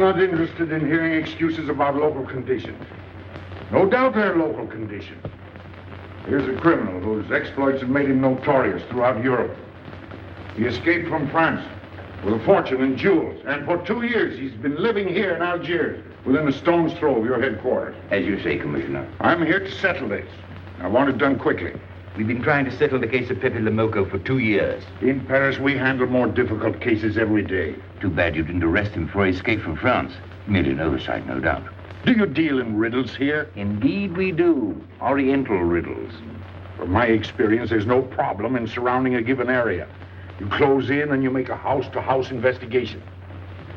not interested in hearing excuses about local conditions. No doubt they're local conditions. Here's a criminal whose exploits have made him notorious throughout Europe. He escaped from France with a fortune in jewels, and for 2 years he's been living here in Algiers, within a stone's throw of your headquarters. As you say, Commissioner. I'm here to settle this. I want it done quickly. We've been trying to settle the case of Pepe Lamarr for 2 years. In Paris, we handle more difficult cases every day. Too bad you didn't arrest him before he escaped from France. Merely an oversight, no doubt. Do you deal in riddles here? Indeed we do. Oriental riddles. From my experience, there's no problem in surrounding a given area. You close in and you make a house-to-house investigation.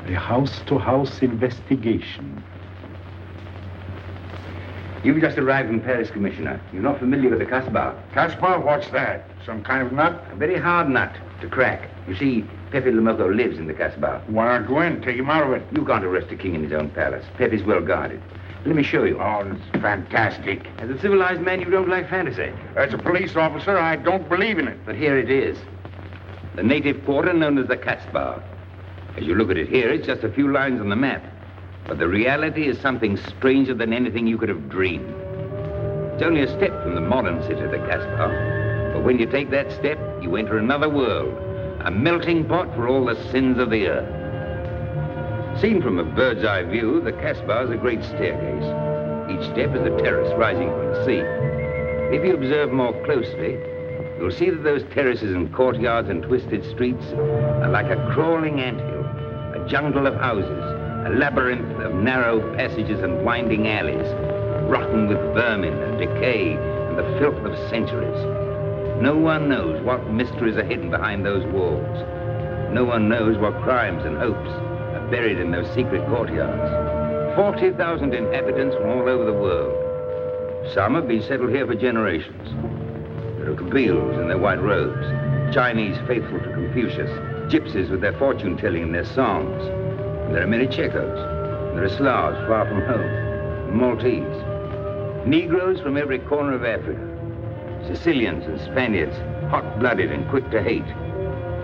A house-to-house investigation. You've just arrived in Paris, Commissioner. You're not familiar with the Casbah. Casbah? What's that? Some kind of nut? A very hard nut to crack. You see, Pepe Lamarr lives in the Casbah. Why not go in? Take him out of it. You can't arrest a king in his own palace. Pepe's well guarded. Let me show you. Oh, it's fantastic. As a civilized man, you don't like fantasy. As a police officer, I don't believe in it. But here it is. The native quarter known as the Casbah. As you look at it here, it's just a few lines on the map. But the reality is something stranger than anything you could have dreamed. It's only a step from the modern city of the Casbah. But when you take that step, you enter another world, a melting pot for all the sins of the earth. Seen from a bird's eye view, the Casbah is a great staircase. Each step is a terrace rising from the sea. If you observe more closely, you'll see that those terraces and courtyards and twisted streets are like a crawling anthill, a jungle of houses, a labyrinth of narrow passages and winding alleys, rotten with vermin and decay and the filth of centuries. No one knows what mysteries are hidden behind those walls. No one knows what crimes and hopes are buried in those secret courtyards. 40,000 inhabitants from all over the world. Some have been settled here for generations. There are Kabyles in their white robes, Chinese faithful to Confucius, gypsies with their fortune-telling and their songs. And there are many Checos. There are Slavs far from home, Maltese. Negroes from every corner of Africa. Sicilians and Spaniards, hot-blooded and quick to hate.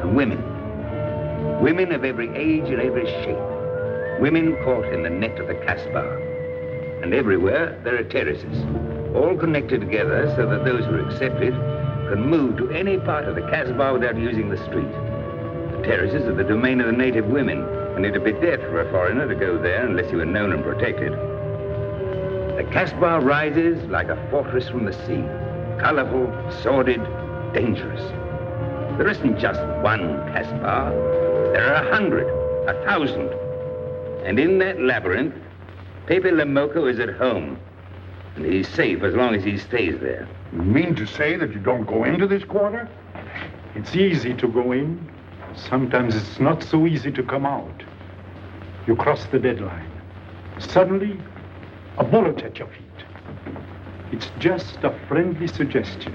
And women. Women of every age and every shape. Women caught in the net of the Casbah. And everywhere there are terraces, all connected together so that those who are accepted can move to any part of the Casbah without using the street. The terraces are the domain of the native women, and it'd be death for a foreigner to go there unless he were known and protected. The Casbah rises like a fortress from the sea, colorful, sordid, dangerous. There isn't just one Casbah. There are 100, 1,000. And in that labyrinth, Pepe Lamarr is at home. And he's safe as long as he stays there. You mean to say that you don't go into this quarter? It's easy to go in. Sometimes it's not so easy to come out. You cross the deadline. Suddenly, a bullet at your feet. It's just a friendly suggestion.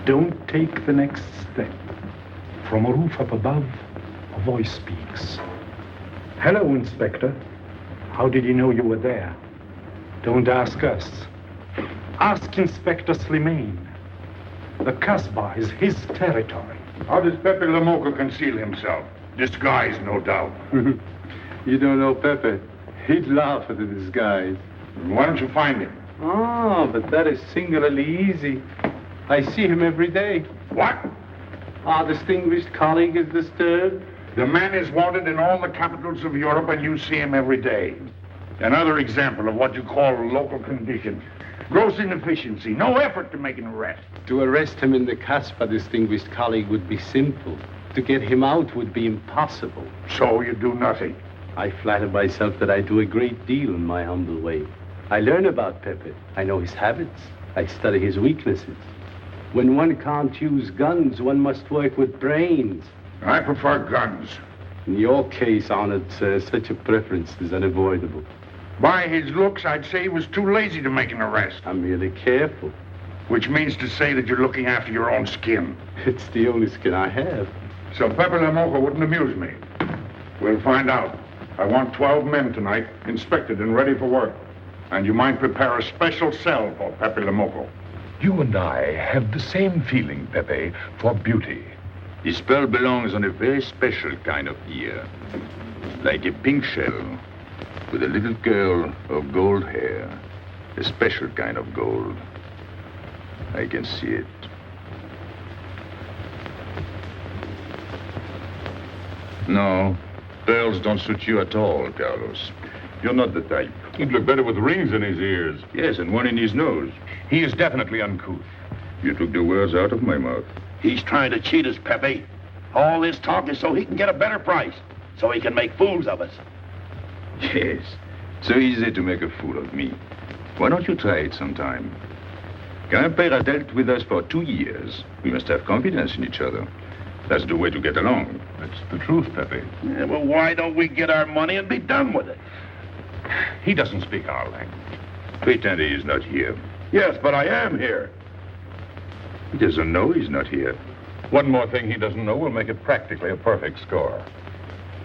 Don't take the next step. From a roof up above, a voice speaks. Hello, Inspector. How did you know you were there? Don't ask us. Ask Inspector Slimane. The Casbah is his territory. How does Pepe Lamarr conceal himself? Disguise, no doubt. You don't know Pepe. He'd laugh at the disguise. Why don't you find him? Oh, but that is singularly easy. I see him every day. What? Our distinguished colleague is disturbed. The man is wanted in all the capitals of Europe, and you see him every day. Another example of what you call local conditions. Gross inefficiency, no effort to make an arrest. To arrest him in the Casbah, distinguished colleague, would be simple. To get him out would be impossible. So you do nothing. I flatter myself that I do a great deal in my humble way. I learn about Pepe. I know his habits. I study his weaknesses. When one can't use guns, one must work with brains. I prefer guns. In your case, honored sir, such a preference is unavoidable. By his looks, I'd say he was too lazy to make an arrest. I'm merely careful. Which means to say that you're looking after your own skin. It's the only skin I have. So Pepe Lamarr wouldn't amuse me. We'll find out. I want 12 men tonight, inspected and ready for work. And you might prepare a special cell for Pepe Lamarr. You and I have the same feeling, Pepe, for beauty. This pearl belongs on a very special kind of ear. Like a pink shell with a little curl of gold hair. A special kind of gold. I can see it. No, pearls don't suit you at all, Carlos. You're not the type. He'd look better with rings in his ears. Yes, and one in his nose. He is definitely uncouth. You took the words out of my mouth. He's trying to cheat us, Pepe. All this talk is so he can get a better price, so he can make fools of us. Yes, so easy to make a fool of me. Why don't you try it sometime? Grandpère has dealt with us for 2 years. We must have confidence in each other. That's the way to get along. That's the truth, Pepe. Yeah, well, why don't we get our money and be done with it? He doesn't speak our language. Pretend he is not here. Yes, but I am here. He doesn't know he's not here. One more thing he doesn't know will make it practically a perfect score.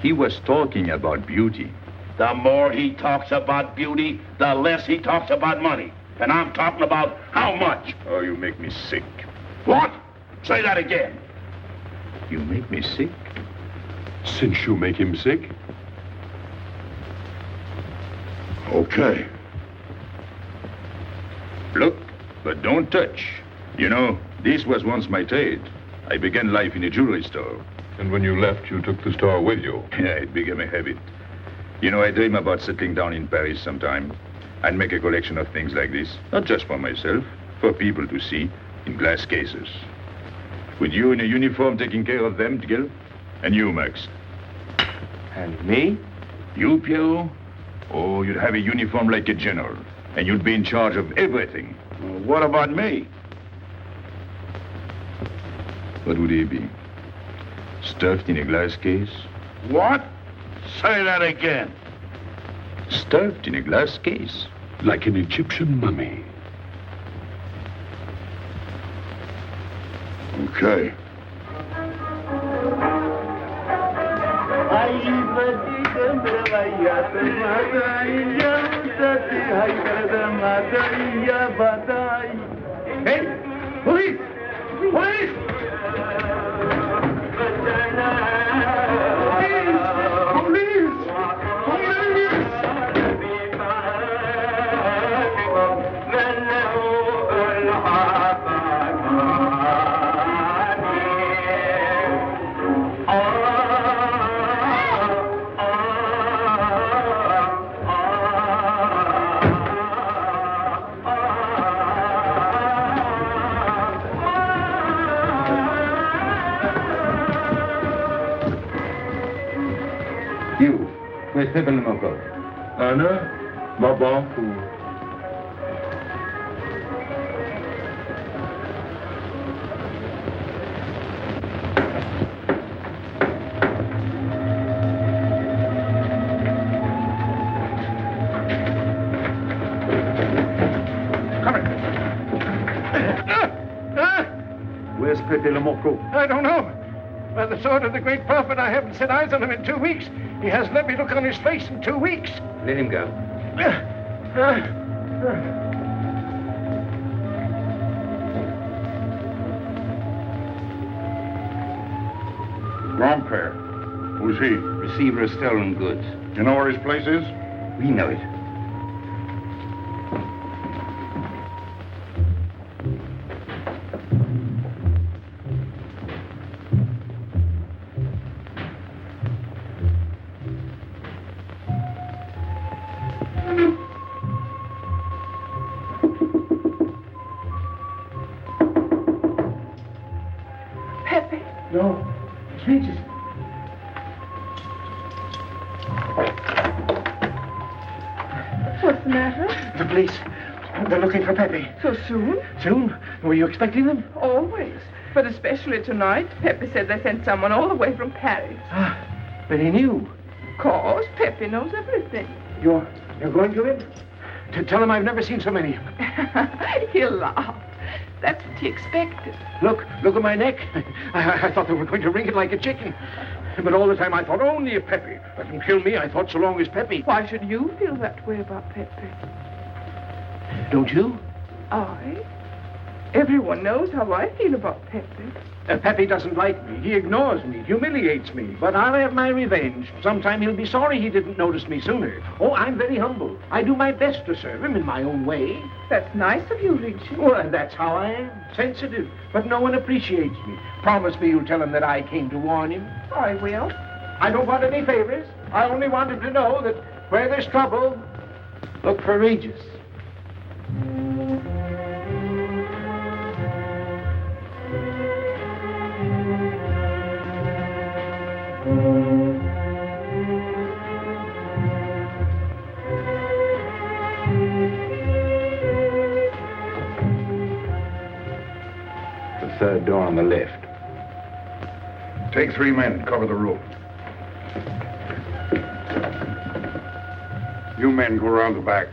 He was talking about beauty. The more he talks about beauty, the less he talks about money. And I'm talking about how much. Oh, you make me sick. What? Say that again. You make me sick? Since you make him sick? Okay. Look, but don't touch. You know, this was once my trade. I began life in a jewelry store. And when you left, you took the store with you. Yeah, it became a habit. You know, I dream about settling down in Paris sometime. I'd make a collection of things like this. Not just for myself, for people to see, in glass cases. With you in a uniform taking care of them, Gil? And you, Max? And me? You, Pierrot? Oh, you'd have a uniform like a general. And you'd be in charge of everything. Well, what about me? What would he be? Stuffed in a glass case? What? Say that again. Stuffed in a glass case. Like an Egyptian mummy. Okay. Hey! Police! Police! You, where's Pepe Lamarr? Anna? Baba? Where's Pepe Lamarr? I don't know. By the sword of the great prophet, I haven't set eyes on him in 2 weeks. He hasn't let me look on his face in 2 weeks. Let him go. Grandpère. Who's he? Receiver of stolen goods. You know where his place is? We know it. Pepe. No. Jesus. What's the matter? The police. They're looking for Pepe. So soon? Soon? Were you expecting them? Always. But especially tonight. Pepe said they sent someone all the way from Paris. Ah, but he knew. Of course, Pepe knows everything. You're going to him? To tell him I've never seen so many. He'll laugh. That's what he expected. Look at my neck. I thought they were going to wring it like a chicken. But all the time I thought only of Pepe. Let them kill me, I thought so long as Pepe. Why should you feel that way about Pepe? Don't you? I? Everyone knows how I feel about Pepe. Pepe doesn't like me. He ignores me, humiliates me. But I'll have my revenge. Sometime he'll be sorry he didn't notice me sooner. Oh, I'm very humble. I do my best to serve him in my own way. That's nice of you, Richie. Well, that's how I am. Sensitive. But no one appreciates me. Promise me you'll tell him that I came to warn him. I will. I don't want any favors. I only want him to know that where there's trouble, look for Regis. The third door on the left. Take 3 men, cover the room. You men go around the back.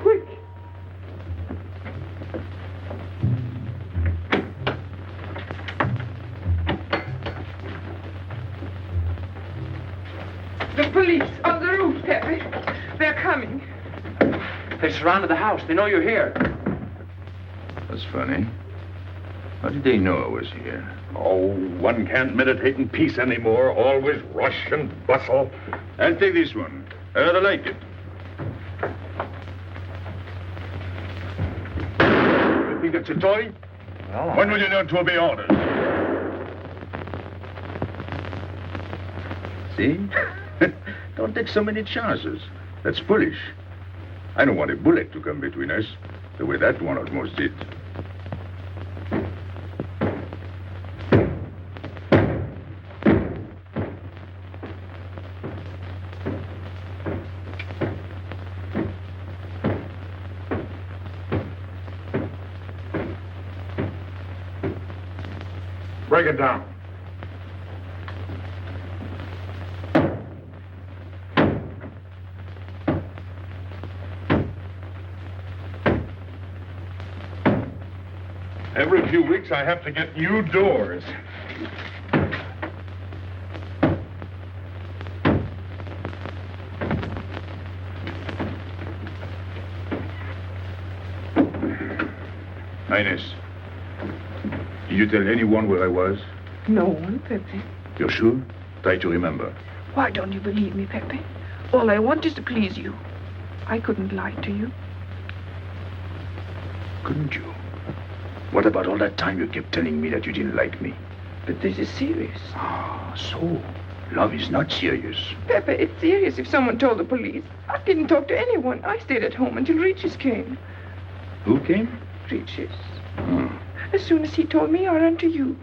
Quick! The police on the roof, Pepe. They're coming. They surrounded the house. They know you're here. That's funny. How did they know I was here? Oh, one can't meditate in peace anymore. Always rush and bustle. I'll take this one. I rather like it. You think it's a toy? Well, When will you learn to obey orders? See? Don't take so many chances. That's foolish. I don't want a bullet to come between us, the way that one almost did. Break it down. Every few weeks I have to get new doors. Highness, did you tell anyone where I was? No one, Pepe. You're sure? Try to remember. Why don't you believe me, Pepe? All I want is to please you. I couldn't lie to you. Couldn't you? What about all that time you kept telling me that you didn't like me? But this is serious. Ah, so love is not serious. Pepe, it's serious if someone told the police. I didn't talk to anyone. I stayed at home until Regis came. Who came? Regis. Hmm. As soon as he told me, I ran to you.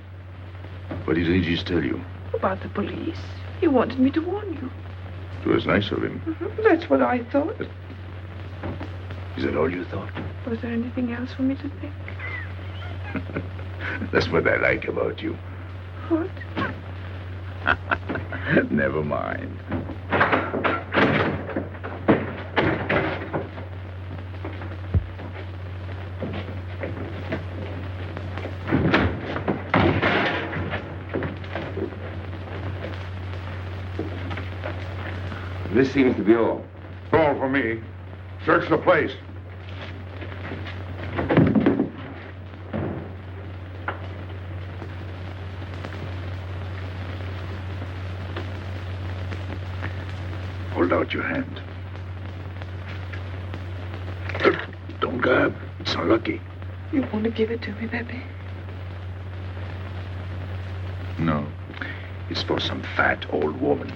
What did Regis tell you? About the police. He wanted me to warn you. It was nice of him. That's what I thought. Is that all you thought? Was there anything else for me to think? That's what I like about you. What? Never mind. This seems to be all. All for me. Search the place. hold out your hand. Don't grab. It's unlucky. You want to give it to me, Pepe? No. It's for some fat old woman.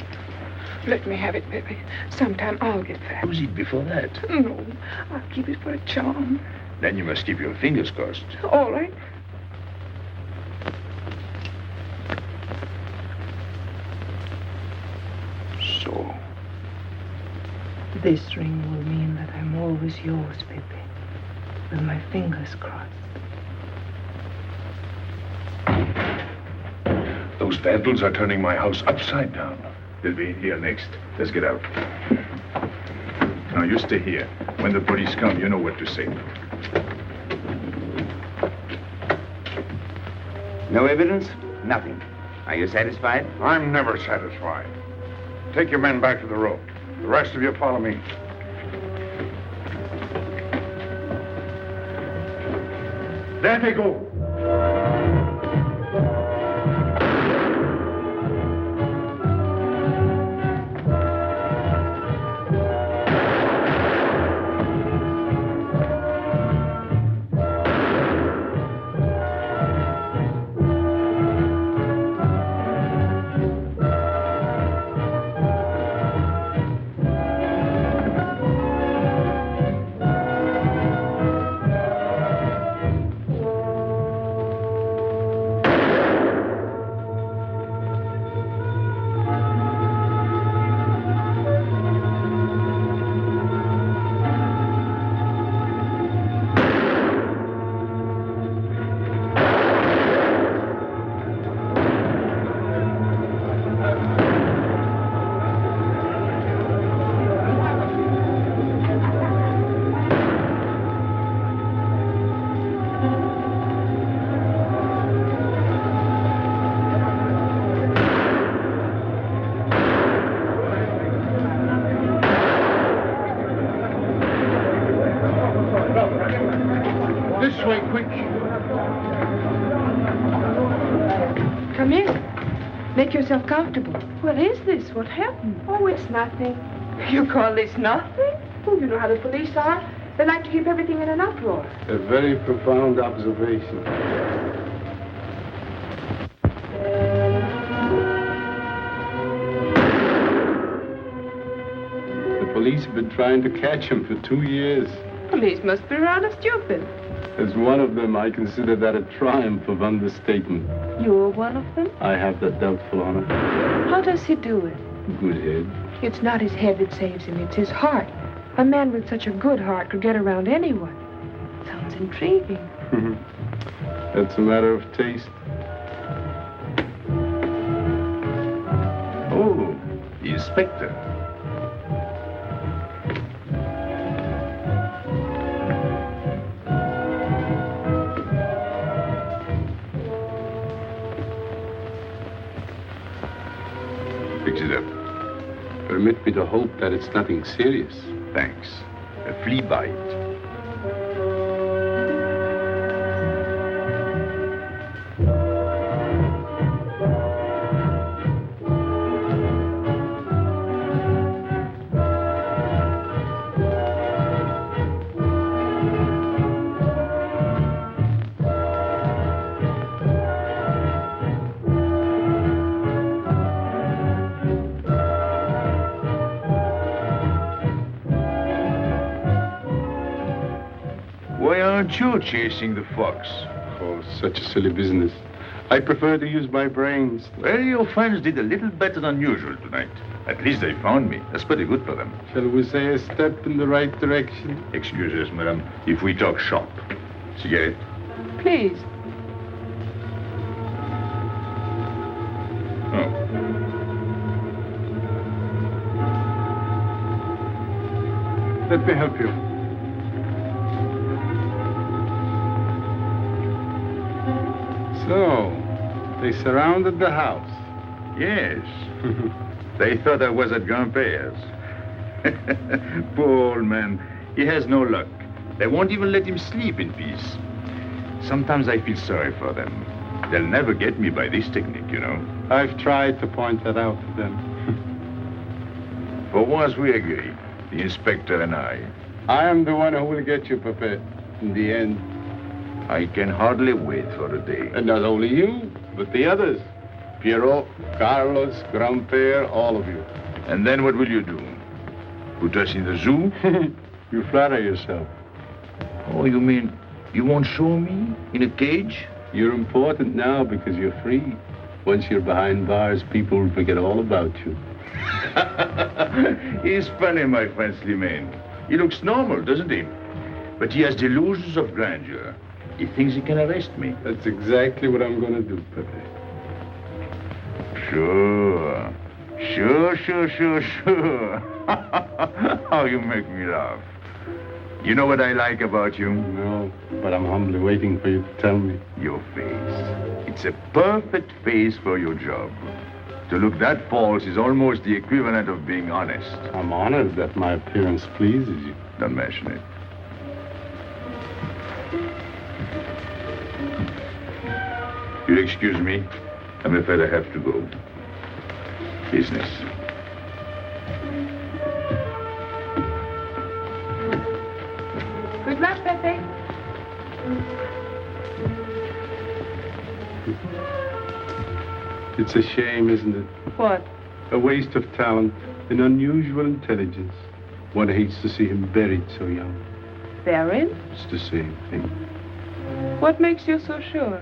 Let me have it, Pepe. Sometime I'll get fat. Use it before that. No, I'll keep it for a charm. Then you must keep your fingers crossed. All right. So. This ring will mean that I'm always yours, Pepe. With my fingers crossed. Those vandals are turning my house upside down. They'll be in here next. Let's get out. Now, you stay here. When the police come, you know what to say. No evidence? Nothing. Are you satisfied? I'm never satisfied. Take your men back to the road. The rest of you follow me. There they go. This way, quick. Come in. Make yourself comfortable. What is this? What happened? Oh, it's nothing. You call this nothing? Oh, you know how the police are. They like to keep everything in an uproar. A very profound observation. The police have been trying to catch him for 2 years. Police must be rather stupid. As one of them, I consider that a triumph of understatement. You're one of them? I have that doubtful honor. How does he do it? Good head. It's not his head that saves him, it's his heart. A man with such a good heart could get around anyone. Sounds intriguing. That's a matter of taste. Oh, the inspector. Fix it up. Permit me to hope that it's nothing serious. Thanks. A flea bite. Why aren't you chasing the fox? Oh, such a silly business. I prefer to use my brains. Well, your friends did a little better than usual tonight. At least they found me. That's pretty good for them. Shall we say a step in the right direction? Excuse us, madam, if we talk shop. Cigarette? Please. Oh. Let me help you. So, they surrounded the house. Yes. They thought I was at Grandpère's. Poor old man. He has no luck. They won't even let him sleep in peace. Sometimes I feel sorry for them. They'll never get me by this technique, you know. I've tried to point that out to them. For once we agree, the inspector and I. I am the one who will get you, Pepe, in the end. I can hardly wait for a day. And not only you, but the others. Piero, Carlos, Grandpere, all of you. And then what will you do? Put us in the zoo? You flatter yourself. Oh, you mean you won't show me in a cage? You're important now because you're free. Once you're behind bars, people will forget all about you. He's funny, my friend Slimane. He looks normal, doesn't he? But he has delusions of grandeur. He thinks he can arrest me. That's exactly what I'm going to do, Pepe. Sure. Sure. How you make me laugh. You know what I like about you? No, but I'm humbly waiting for you to tell me. Your face. It's a perfect face for your job. To look that false is almost the equivalent of being honest. I'm honored that my appearance pleases you. Don't mention it. You'll excuse me. I'm afraid I have to go. Business. Good luck, Pepe. It's a shame, isn't it? What? A waste of talent, an unusual intelligence. One hates to see him buried so young. Buried? It's the same thing. What makes you so sure?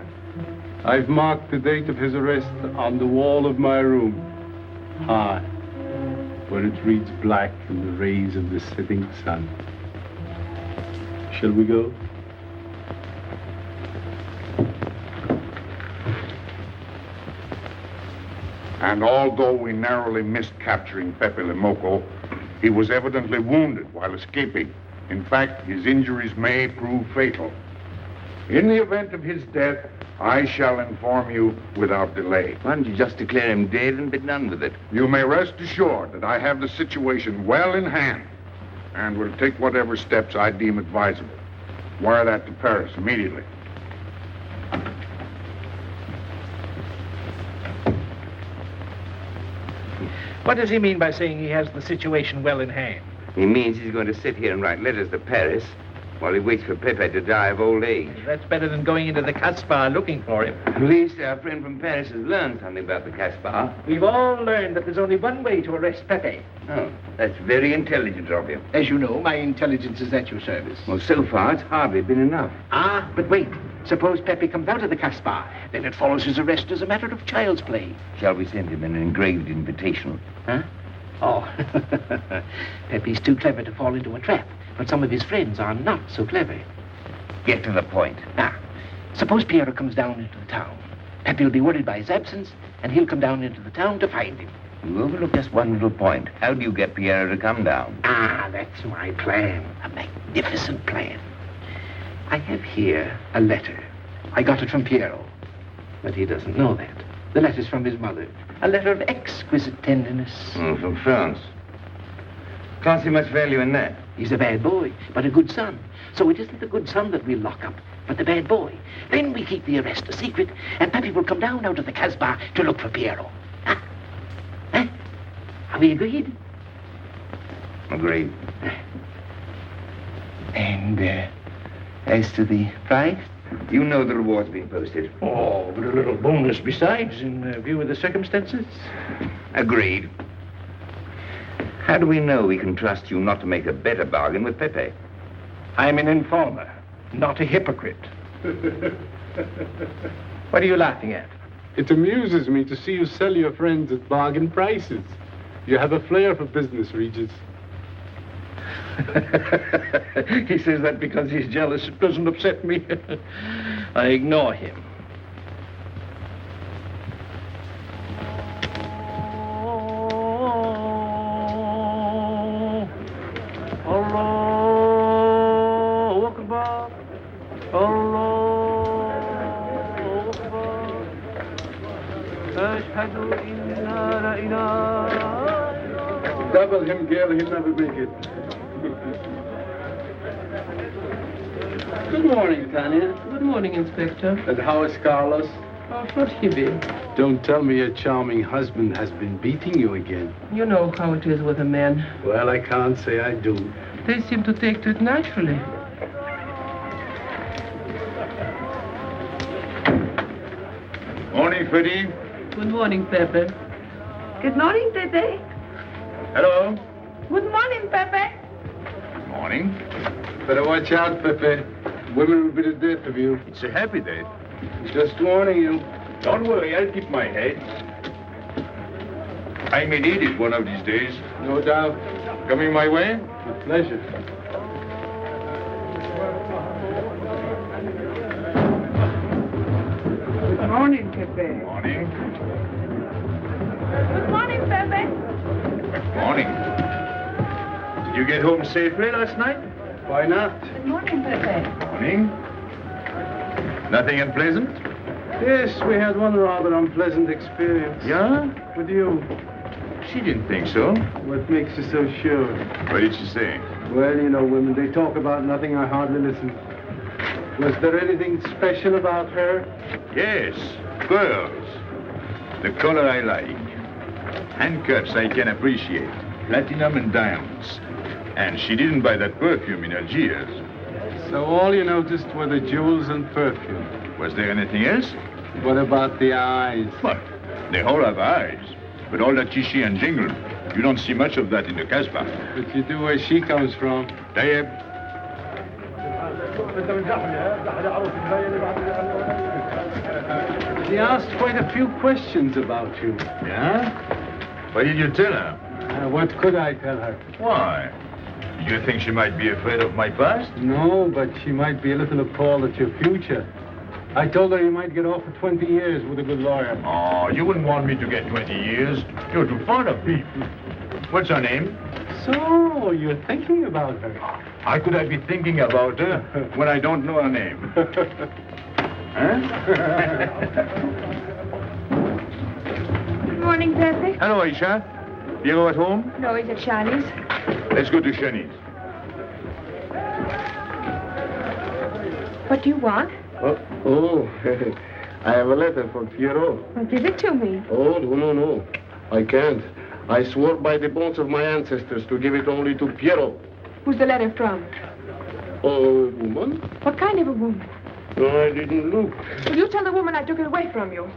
I've marked the date of his arrest on the wall of my room. High, where it reads black in the rays of the setting sun. Shall we go? And although we narrowly missed capturing Pepe Le Moco, he was evidently wounded while escaping. In fact, his injuries may prove fatal. In the event of his death, I shall inform you without delay. Why don't you just declare him dead and be done with it? You may rest assured that I have the situation well in hand and will take whatever steps I deem advisable. Wire that to Paris immediately. What does he mean by saying he has the situation well in hand? He means he's going to sit here and write letters to Paris while he waits for Pepe to die of old age. That's better than going into the Casbah looking for him. At least our friend from Paris has learned something about the Casbah. We've all learned that there's only one way to arrest Pepe. Oh, that's very intelligent of you. As you know, my intelligence is at your service. Well, so far, it's hardly been enough. Ah, but wait. Suppose Pepe comes out of the Casbah. Then it follows his arrest as a matter of child's play. Shall we send him an engraved invitation? Huh? Oh, Pepe's too clever to fall into a trap. But some of his friends are not so clever. Get to the point. Now, suppose Piero comes down into the town. Pepe will be worried by his absence, and he'll come down into the town to find him. You overlook just one little point. How do you get Piero to come down? Ah, that's my plan. A magnificent plan. I have here a letter. I got it from Piero. But he doesn't know that. The letter's from his mother. A letter of exquisite tenderness. From France. Can't see much value in that. He's a bad boy, but a good son. So it isn't the good son that we'll lock up, but the bad boy. Then we keep the arrest a secret, and Pepe will come down out of the Casbah to look for Piero. Huh? Huh? Are we agreed? Agreed. And, as to the price? You know the reward's been posted. Oh, but a little bonus besides, in view of the circumstances. Agreed. How do we know we can trust you not to make a better bargain with Pepe? I'm an informer, not a hypocrite. What are you laughing at? It amuses me to see you sell your friends at bargain prices. You have a flair for business, Regis. He says that because he's jealous. It doesn't upset me. I ignore him. Double him, girl, he'll never make it. Good morning, Tanya. Good morning, Inspector. And how is Carlos? Of course he will. Don't tell me your charming husband has been beating you again. You know how it is with a man. Well, I can't say I do. They seem to take to it naturally. Morning, Freddy. Good morning, Pepe. Good morning, Pepe. Hello. Good morning, Pepe. Morning. Better watch out, Pepe. Women will be the death of you. It's a happy day. Just warning you. Don't worry, I'll keep my head. I may need it one of these days. No doubt. Coming my way? With pleasure. Good morning, Pepe. Morning. Good morning, Pepe. Morning. Did you get home safely last night? Why not? Good morning, Pepe. Morning. Nothing unpleasant? Yes, we had one rather unpleasant experience. Yeah? With you. She didn't think so. What makes you so sure? What did she say? Well, you know, women, they talk about nothing. I hardly listen. Was there anything special about her? Yes, pearls. The color I like. Handcuffs I can appreciate. Platinum and diamonds. And she didn't buy that perfume in Algiers. So all you noticed were the jewels and perfume. Was there anything else? What about the eyes? What? They all have eyes. But all that chichi and jingle, you don't see much of that in the Casbah. But you do where she comes from. Tayyib. She asked quite a few questions about you. Yeah? What did you tell her? What could I tell her? Why? Do you think she might be afraid of my past? No, but she might be a little appalled at your future. I told her you might get off for 20 years with a good lawyer. Oh, you wouldn't want me to get 20 years. You're too fond of people. What's her name? So, you're thinking about her. How could I be thinking about her when I don't know her name? Huh? Good morning, Pepe. Hello, Aisha. Piero at home? No, he's at Shani's. Let's go to Shani's. What do you want? Oh, I have a letter for Pierrot. Well, give it to me. Oh, no. I can't. I swore by the bones of my ancestors to give it only to Pierrot. Who's the letter from? Oh, woman? What kind of a woman? No, I didn't look. Will you tell the woman I took it away from you?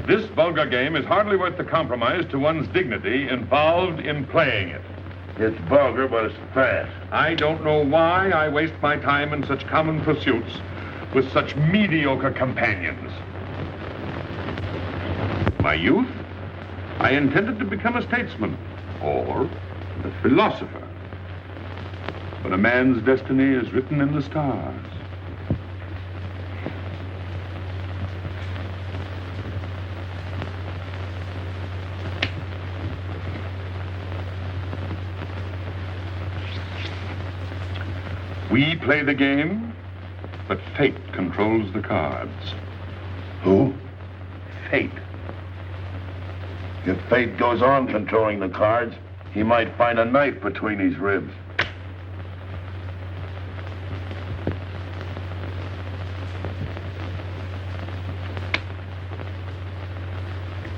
This vulgar game is hardly worth the compromise to one's dignity involved in playing it. It's vulgar, but it's fast. I don't know why I waste my time in such common pursuits with such mediocre companions. My youth, I intended to become a statesman or a philosopher. But a man's destiny is written in the stars. We play the game, but fate controls the cards. Who? Fate. If fate goes on controlling the cards, he might find a knife between his ribs.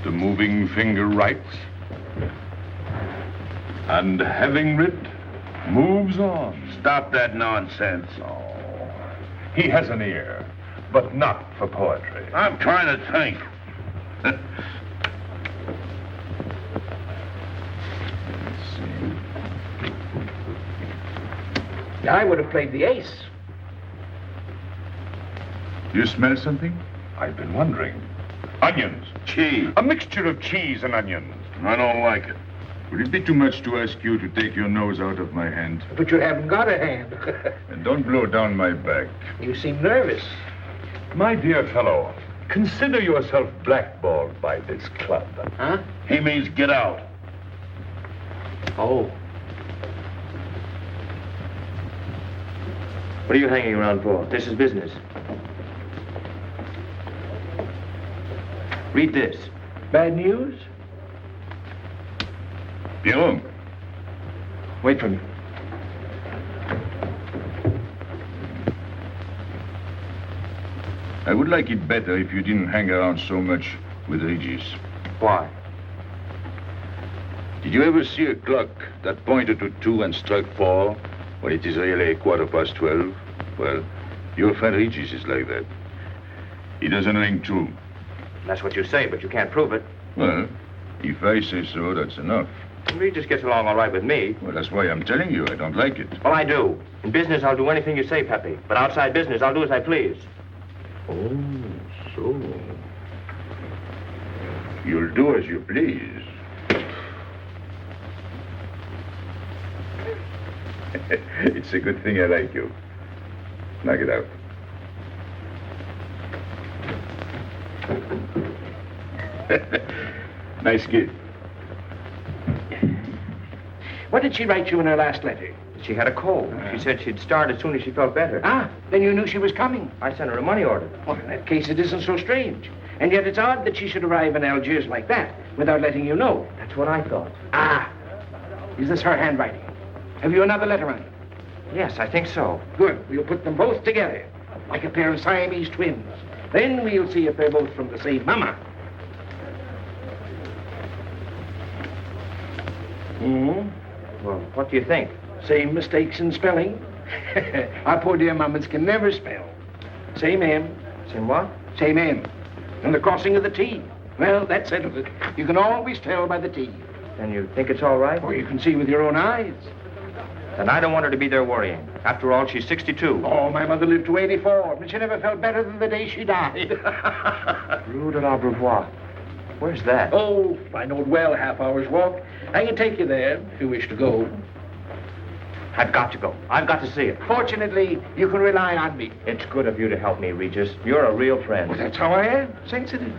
The moving finger writes, and having writ, moves on. Stop that nonsense. Oh, he has an ear, but not for poetry. I'm trying to think. I would have played the ace. You smell something? I've been wondering. Onions. Cheese. A mixture of cheese and onions. I don't like it. Would it be too much to ask you to take your nose out of my hand? But you haven't got a hand. And don't blow down my back. You seem nervous. My dear fellow, consider yourself blackballed by this club. Huh? He means get out. Oh. What are you hanging around for? This is business. Read this. Bad news? Pierrot. Wait for me. I would like it better if you didn't hang around so much with Regis. Why? Did you ever see a clock that pointed to 2 and struck 4 when it is really 12:15? Well, your friend Regis is like that. He doesn't ring true. That's what you say, but you can't prove it. Well, if I say so, that's enough. He just gets along all right with me. Well, that's why I'm telling you I don't like it. Well, I do. In business, I'll do anything you say, Pepe. But outside business, I'll do as I please. Oh, so. You'll do as you please. It's a good thing I like you. Knock it out. Nice kid. What did she write you in her last letter? She had a cold. She said she'd start as soon as she felt better. Ah, then you knew she was coming. I sent her a money order. Well, in that case, it isn't so strange. And yet it's odd that she should arrive in Algiers like that, without letting you know. That's what I thought. Ah, is this her handwriting? Have you another letter on it? Yes, I think so. Good. We'll put them both together, like a pair of Siamese twins. Then we'll see if they're both from the same mama. Well, what do you think? Same mistakes in spelling. Our poor dear mamas can never spell. Same M. Same what? Same M. And the crossing of the T. Well, that settles it. You can always tell by the T. Then you think it's all right? Or you can see with your own eyes. Then I don't want her to be there worrying. After all, she's 62. Oh, my mother lived to 84, but she never felt better than the day she died. Rue de l'Abreuvoir. Where's that? Oh, I know it well, half hour's walk. I can take you there if you wish to go. I've got to go. I've got to see it. Fortunately, you can rely on me. It's good of you to help me, Regis. You're a real friend. Well, that's how I am. Sensitive.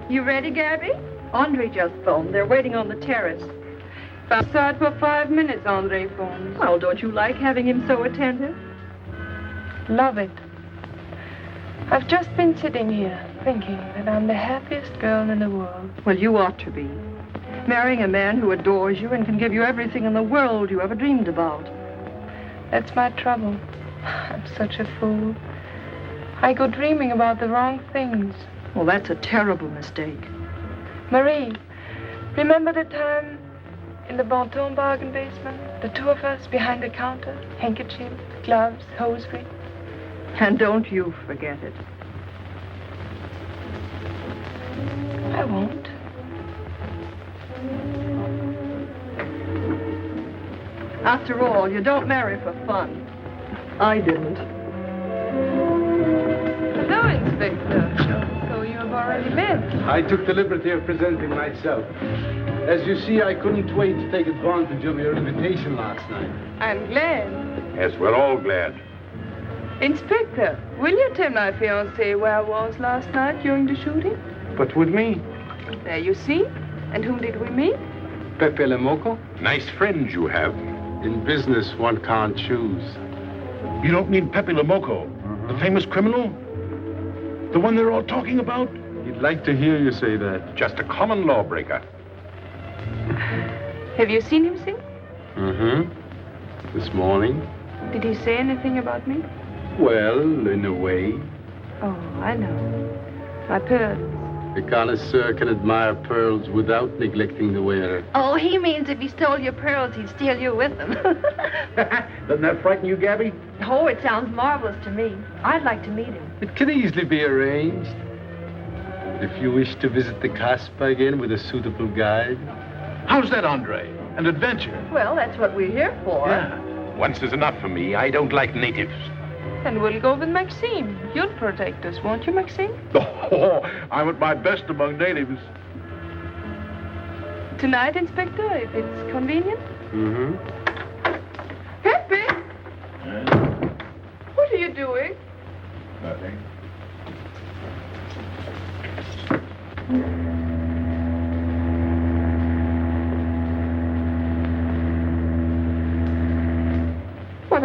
You ready, Gabby? Andre just phoned. They're waiting on the terrace. Outside for 5 minutes, Andre phones. Well, don't you like having him so attentive? Love it. I've just been sitting here thinking that I'm the happiest girl in the world. Well, you ought to be. Marrying a man who adores you and can give you everything in the world you ever dreamed about. That's my trouble. I'm such a fool. I go dreaming about the wrong things. Well, that's a terrible mistake. Marie, remember the time in the Bonton bargain basement? The two of us behind the counter, handkerchiefs, gloves, hosiery. And don't you forget it. I won't. After all, you don't marry for fun. I didn't. Hello, Inspector. So you have already met. I took the liberty of presenting myself. As you see, I couldn't wait to take advantage of your invitation last night. I'm glad. Yes, we're all glad. Inspector, will you tell my fiancé where I was last night during the shooting? But with me, There you see. And whom did we meet? Pepe Le Moco? Nice friends you have. In business, one can't choose. You don't mean Pepe Le Moco, the famous criminal? The one they're all talking about? He'd like to hear you say that. Just a common lawbreaker. Have you seen him since? Mm-hmm. This morning? Did he say anything about me? Well, in a way. Oh, I know. My pearls. The connoisseur can admire pearls without neglecting the wearer. Oh, he means if he stole your pearls, he'd steal you with them. Doesn't that frighten you, Gabby? Oh, it sounds marvelous to me. I'd like to meet him. It can easily be arranged. If you wish to visit the Casbah again with a suitable guide. How's that, Andre? An adventure? Well, that's what we're here for. Yeah. Once is enough for me. I don't like natives. And we'll go with Maxime. You'll protect us, won't you, Maxime? Oh, I'm at my best among natives. Tonight, Inspector, if it's convenient. Mm-hmm. Pepe! What are you doing? Nothing.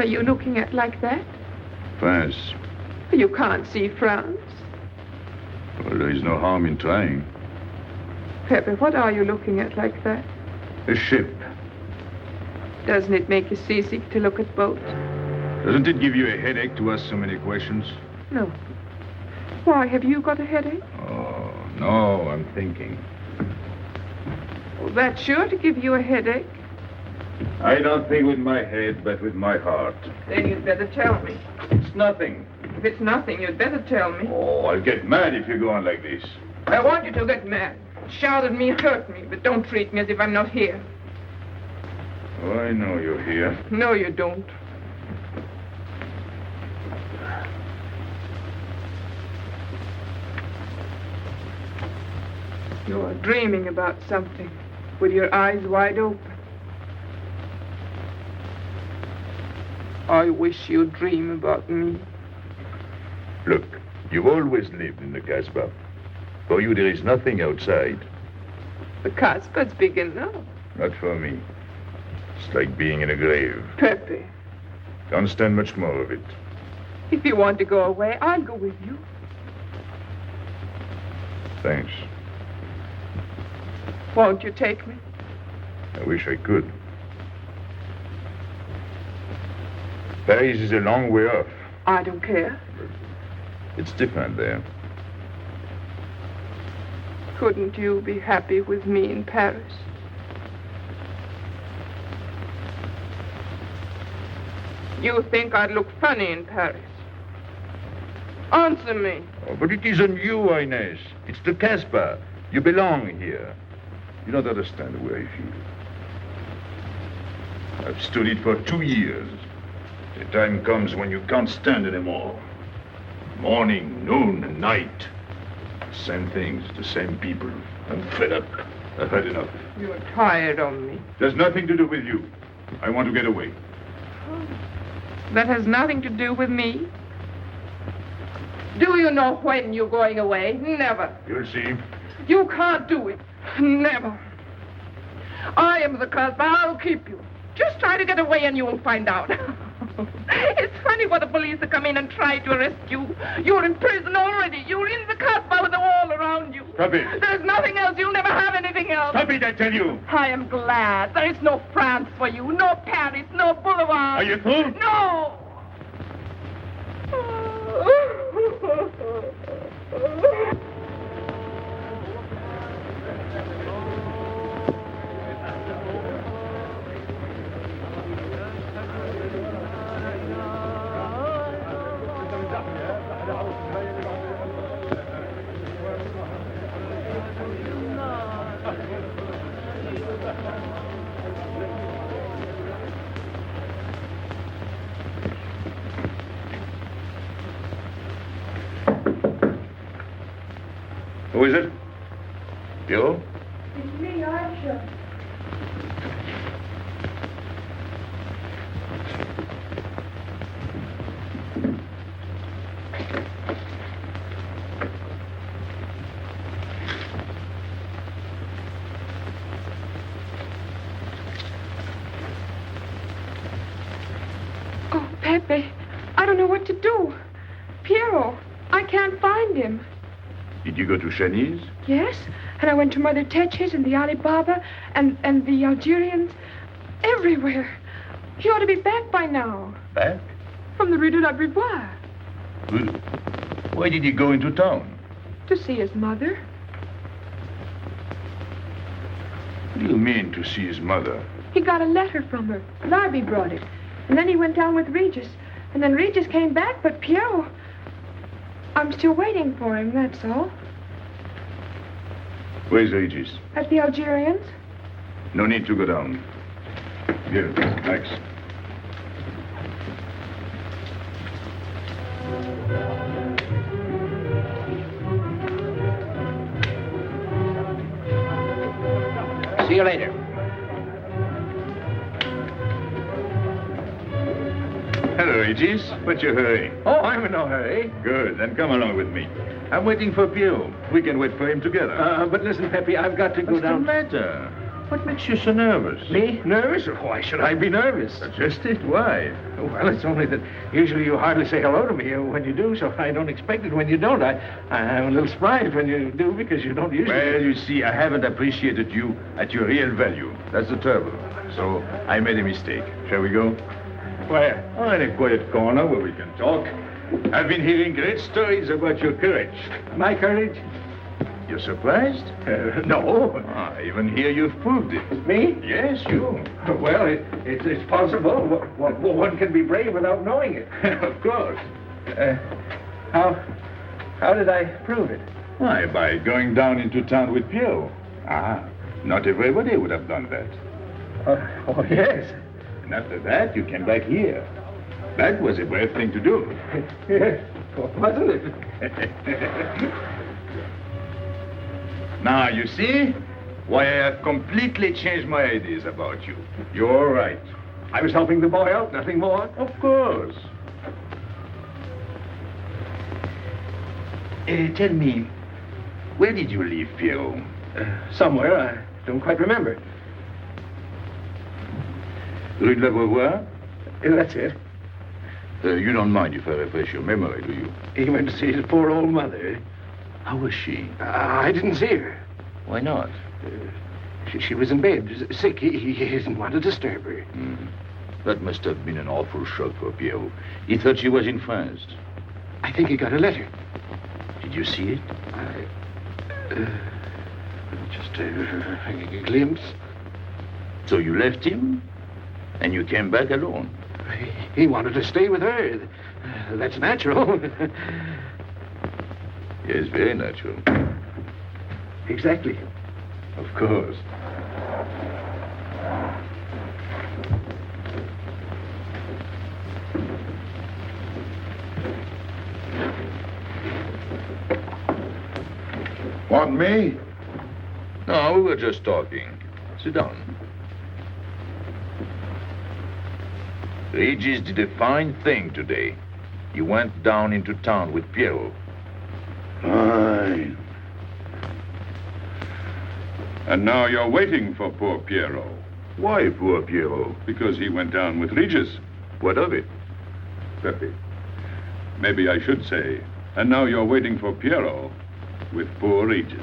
you looking at like that? France. You can't see France. Well, there is no harm in trying. Pepe, what are you looking at like that? A ship. Doesn't it make you seasick to look at boats? Doesn't it give you a headache to ask so many questions? No. Why, have you got a headache? Oh, no, I'm thinking. Well, that's sure to give you a headache. I don't think with my head, but with my heart. Then you'd better tell me. It's nothing. If it's nothing, you'd better tell me. Oh, I'll get mad if you go on like this. I want you to get mad. Shout at me, hurt me, but don't treat me as if I'm not here. Oh, I know you're here. No, you don't. You're dreaming about something with your eyes wide open. I wish you'd dream about me. Look, you've always lived in the Casbah. For you, there is nothing outside. The Casbah's big enough. Not for me. It's like being in a grave. Pepe, Don't stand much more of it. if you want to go away, I'll go with you. Thanks. Won't you take me? I wish I could. Paris is a long way off. I don't care. It's different there. Couldn't you be happy with me in Paris? You think I'd look funny in Paris? Answer me. Oh, but it isn't you, Inez. It's the Casbah. You belong here. You don't understand the way I feel. I've stood it for 2 years. The time comes when you can't stand anymore. Morning, noon, and night. Same things, the same people. I'm fed up. I've had enough. You're tired of me. There's nothing to do with you. I want to get away. That has nothing to do with me. Do you know when you're going away? Never. You'll see. You can't do it. Never. I am the Casbah. I'll keep you. Just try to get away and you'll find out. It's funny what the police have come in and tried to arrest you. You're in prison already. You're in the Casbah with the wall around you. Stop it. There's nothing else. You'll never have anything else. Stop it, I tell you. I am glad. There is no France for you. No Paris. No Boulevard. Are you through? No. Who is it? You? It's me, Aisha. Oh, Pepe, I don't know what to do. Piero, I can't find him. Did you go to Shani's? Yes, and I went to Mother Tetch's and the Alibaba and the Algerians. Everywhere. He ought to be back by now. Back? From the Rue de la Brivoire. Why did he go into town? To see his mother. What do you mean, to see his mother? He got a letter from her. Larby brought it. And then he went down with Regis. And then Regis came back, but Piero... I'm still waiting for him, that's all. Where's Regis? At the Algerians? No need to go down. Here, thanks. See you later. Hello, Regis. What's your hurry? Oh, I'm in no hurry. Good, then come along with me. I'm waiting for Pio. We can wait for him together. But listen, Pepe, I've got to go What's down. the matter? What makes you so nervous? Me? Nervous? Why should I be nervous? Just it. Why? Well, it's only that usually you hardly say hello to me when you do, so I don't expect it when you don't. I'm a little surprised when you do because you don't usually. Well, you see, I haven't appreciated you at your real value. That's the trouble. So I made a mistake. Shall we go? Where? Oh, in a quiet corner where we can talk. I've been hearing great stories about your courage. My courage? You're surprised? No. Even here you've proved it. Me? Yes, you. Well, it's possible. One can be brave without knowing it. Of course. How did I prove it? Why, by going down into town with Pierrot. Not everybody would have done that. Oh, yes. And after that, you came back here. That was a brave thing to do. Yes, wasn't it? Now, you see why I have completely changed my ideas about you. You're right. I was helping the boy out, nothing more. Of course. Tell me, where did you leave Pierrot? Somewhere, I don't quite remember. Rue de la Beauvoir? That's it. You don't mind if I refresh your memory, do you? He went to see his poor old mother. How was she? I didn't see her. Why not? She was in bed, sick. He didn't want to disturb her. That must have been an awful shock for Pierrot. He thought she was in France. I think he got a letter. Did you see it? Just a glimpse. So you left him, and you came back alone? He wanted to stay with her. That's natural. Yes, very natural. Exactly. Of course. Want me? No, we were just talking. Sit down. Regis did a fine thing today. He went down into town with Pierrot. Fine. And now you're waiting for poor Pierrot. Why poor Pierrot? Because he went down with Regis. What of it? Pepe. Maybe I should say, and now you're waiting for Pierrot with poor Regis.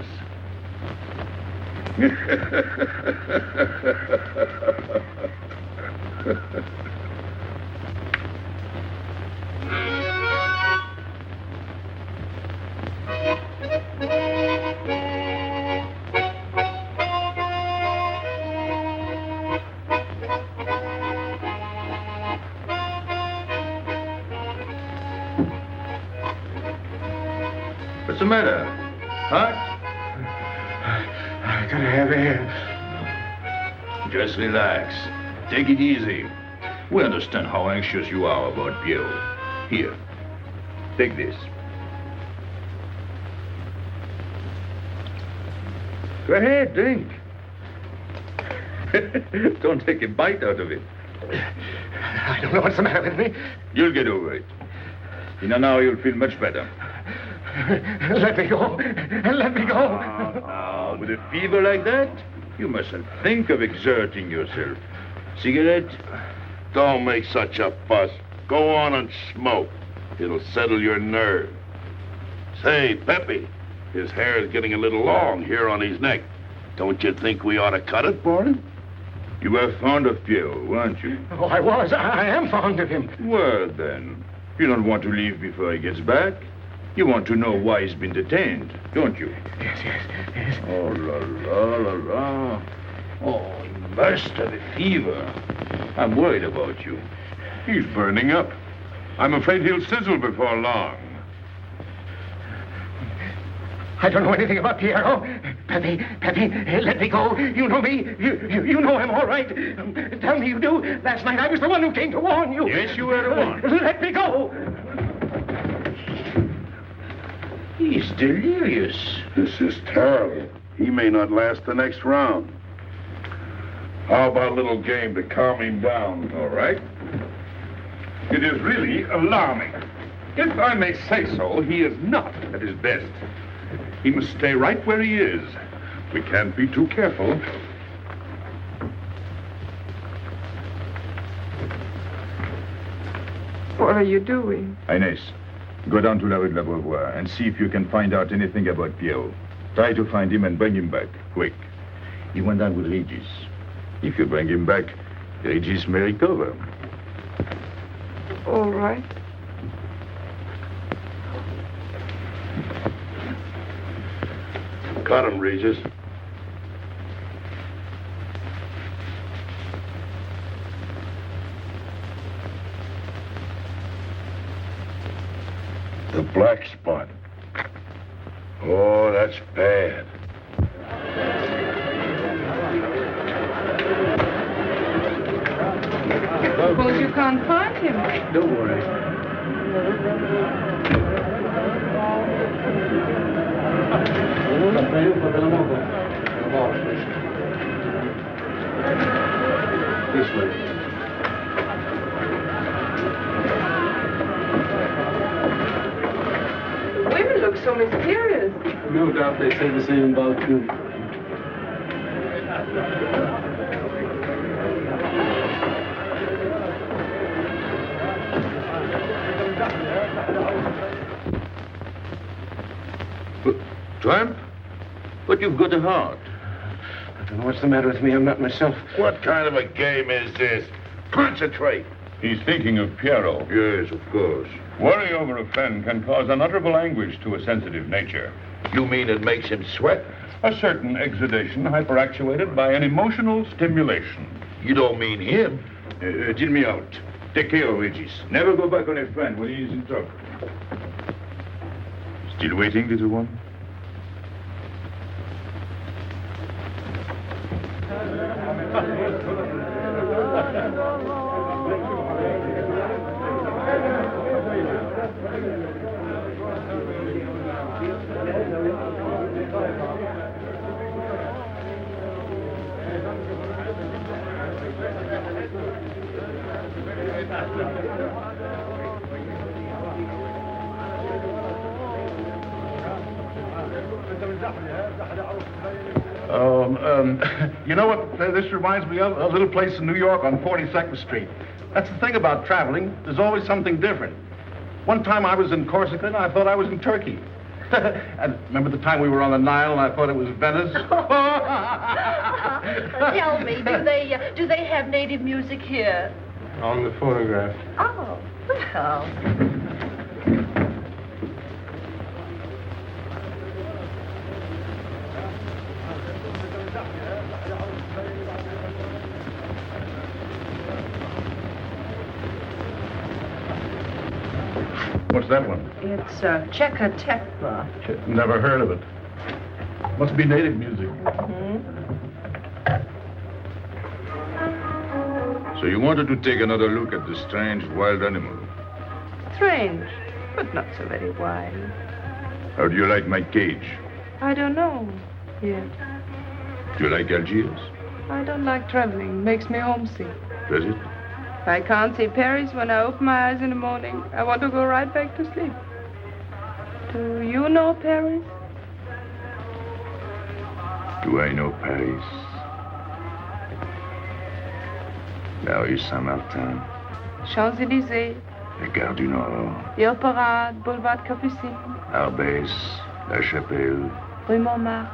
What's the matter? Hot? I gotta have air. Just relax. Take it easy. We understand how anxious you are about Pierrot. Here, take this. Go ahead, drink. Don't take a bite out of it. I don't know what's the matter with me. You'll get over it. In an hour, you'll feel much better. Let me go. Let me go. With a fever like that, you mustn't think of exerting yourself. Cigarette? Don't make such a fuss. Go on and smoke. It'll settle your nerve. Say, Pepe, his hair is getting a little long here on his neck. Don't you think we ought to cut it for him? You were fond of Pierrot, weren't you? Oh, I was. I am fond of him. Well, then, you don't want to leave before he gets back. You want to know why he's been detained, don't you? Yes. Oh, la, la, la, la. Oh, he must have a fever. I'm worried about you. He's burning up. I'm afraid he'll sizzle before long. I don't know anything about Pierrot. Pepe, let me go. You know me. You know him, all right. Tell me you do. Last night I was the one who came to warn you. Yes, you were the one. Let me go. He's delirious. This is terrible. He may not last the next round. How about a little game to calm him down? All right. It is really alarming. If I may say so, he is not at his best. He must stay right where he is. We can't be too careful. What are you doing? Inez, go down to La Rue de l'Abreuvoir and see if you can find out anything about Pierrot. Try to find him and bring him back, quick. He went down with Regis. If you bring him back, Regis may recover. All right. Got him, Regis. The black spot. Oh, that's bad. Suppose you can't find him. Don't worry. This way. Women look so mysterious. No doubt they say the same about you. Tramp? But you've got a heart. I don't know what's the matter with me. I'm not myself. What kind of a game is this? Concentrate. He's thinking of Pierrot. Yes, of course. Worry over a friend can cause unutterable anguish to a sensitive nature. You mean it makes him sweat? A certain exudation hyperactuated by an emotional stimulation. You don't mean him? Deal me out. Take care of Regis. Never go back on a friend when he is in trouble. Still waiting, little one? You know what this reminds me of? A little place in New York on 42nd Street. That's the thing about traveling. There's always something different. One time I was in Corsica and I thought I was in Turkey. And remember the time we were on the Nile and I thought it was Venice? Tell me, do they have native music here? On the phonograph. Oh, well. What's that one? It's Cheka Tekla. Never heard of it. Must be native music. So you wanted to take another look at the strange wild animal. Strange, but not so very wild. How do you like my cage? I don't know yet. Do you like Algiers? I don't like traveling. Makes me homesick. Does it? I can't see Paris when I open my eyes in the morning. I want to go right back to sleep. Do you know Paris? Do I know Paris? La rue Saint-Martin, Champs-Élysées, la Gare du Nord, the Opera, Boulevard Capucine, Arbès, La Chapelle, Rue Montmartre,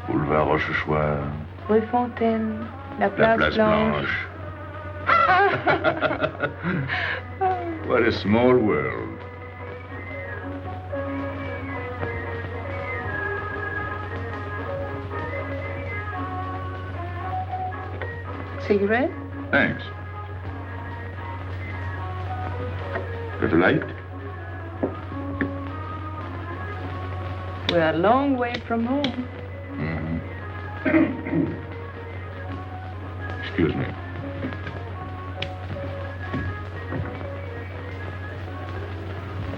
Boulevard Rochechouart, Rue Fontaine, La la Place, Place Blanche. Blanche. What a small world. Cigarette? Thanks. Got a light? We're a long way from home. Excuse me.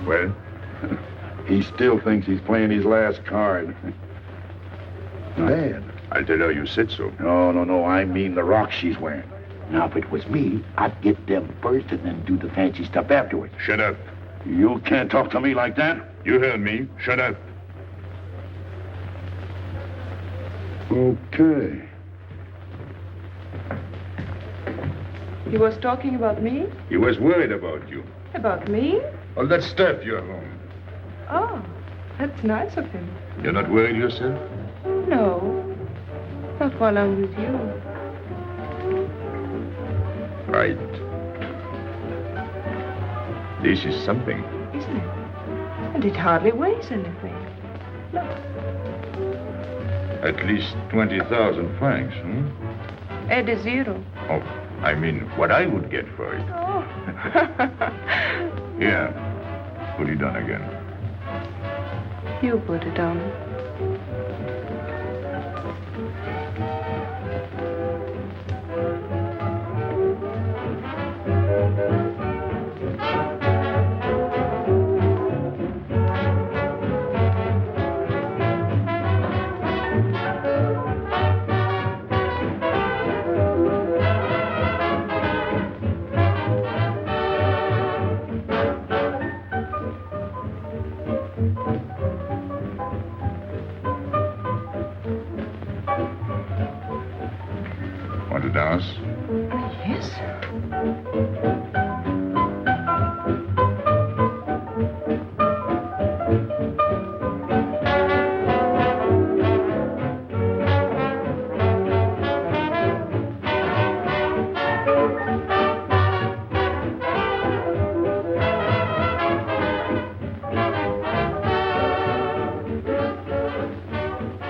Well, he still thinks he's playing his last card. Bad. I'll tell her you said so. No, I mean the rock she's wearing. Now, if it was me, I'd get them first and then do the fancy stuff afterwards. Shut up. You can't talk to me like that. You heard me. Shut up. Okay. He was talking about me? He was worried about you. About me? All that stuff you have on. Oh, that's nice of him. You're not worried yourself? No. Not while I'm with you. Right. This is something. Isn't it? And it hardly weighs anything. Look. At least 20,000 francs, hmm? Ed is zero. Oh, I mean, what I would get for it. Oh. Here, put it on again. You put it on. Want to dance? Yes.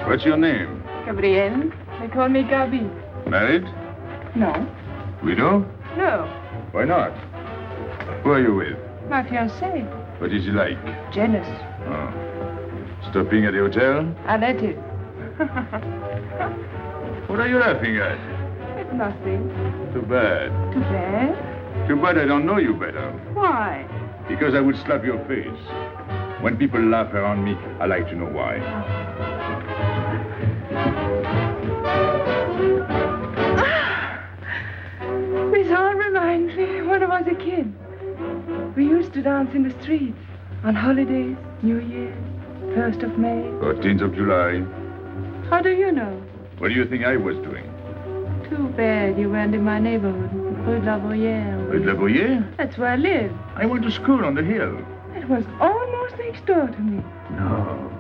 What's your name? Gabrielle. They call me Gabi. Married? No. Widow? No. Why not? Who are you with? My fiancé. What is he like? Jealous. Oh. Stopping at the hotel? I let it. What are you laughing at? It's nothing. Too bad. Too bad? Too bad I don't know you better. Why? Because I would slap your face. When people laugh around me, I like to know why. This all reminds me when I was a kid. We used to dance in the streets on holidays, New Year, 1st of May. 14th of July. How do you know? What do you think I was doing? Too bad you weren't in my neighborhood, Rue de la Bruyère. Rue de la Bruyère? That's where I live. I went to school on the hill. It was almost next door to me. No.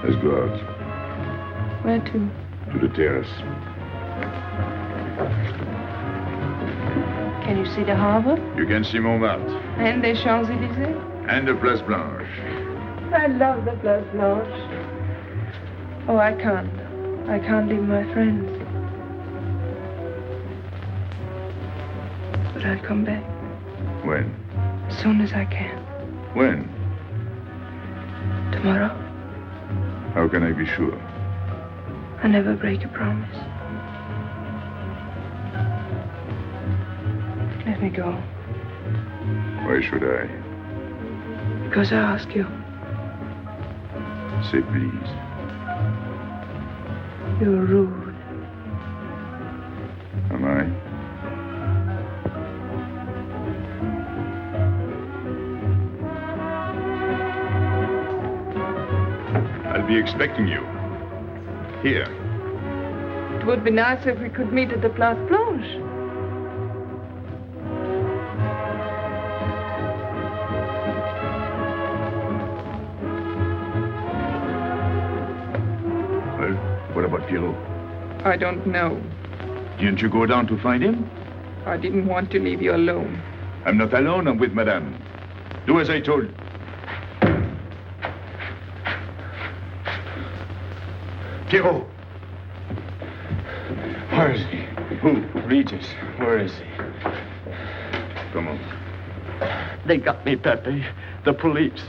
Let's go out. Where to? To the terrace. Can you see the harbor? You can see Montmartre. And the Champs-Élysées? And the Place Blanche. I love the Place Blanche. Oh, I can't. I can't leave my friends. But I'll come back. When? As soon as I can. When? Tomorrow. How can I be sure? I never break a promise. Let me go. Why should I? Because I ask you. Say please. You're rude. Am I? I'll be expecting you. Here. It would be nice if we could meet at the Place Blanche. Well, what about Pierrot? I don't know. Didn't you go down to find him? I didn't want to leave you alone. I'm not alone, I'm with Madame. Do as I told. Pierrot! Where is he? Who? Regis. Where is he? Come on. They got me, Pepe. The police.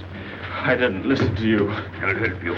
I didn't listen to you. I'll help you.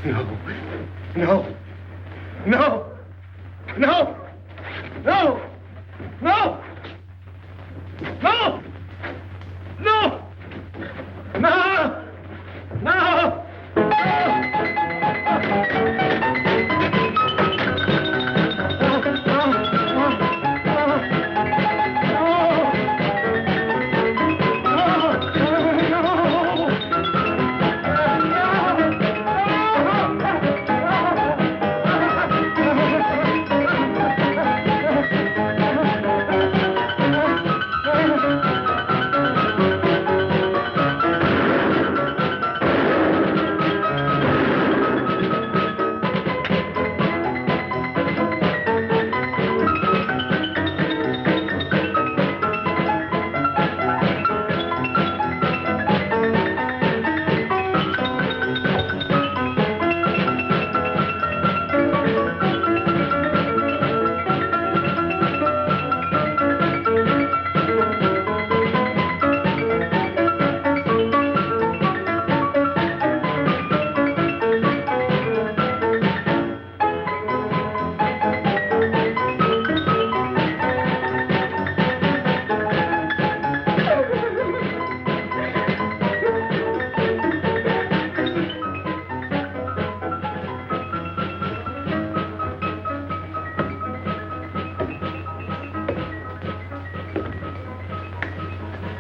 No. No. No. No. No. No. No. No. No. No.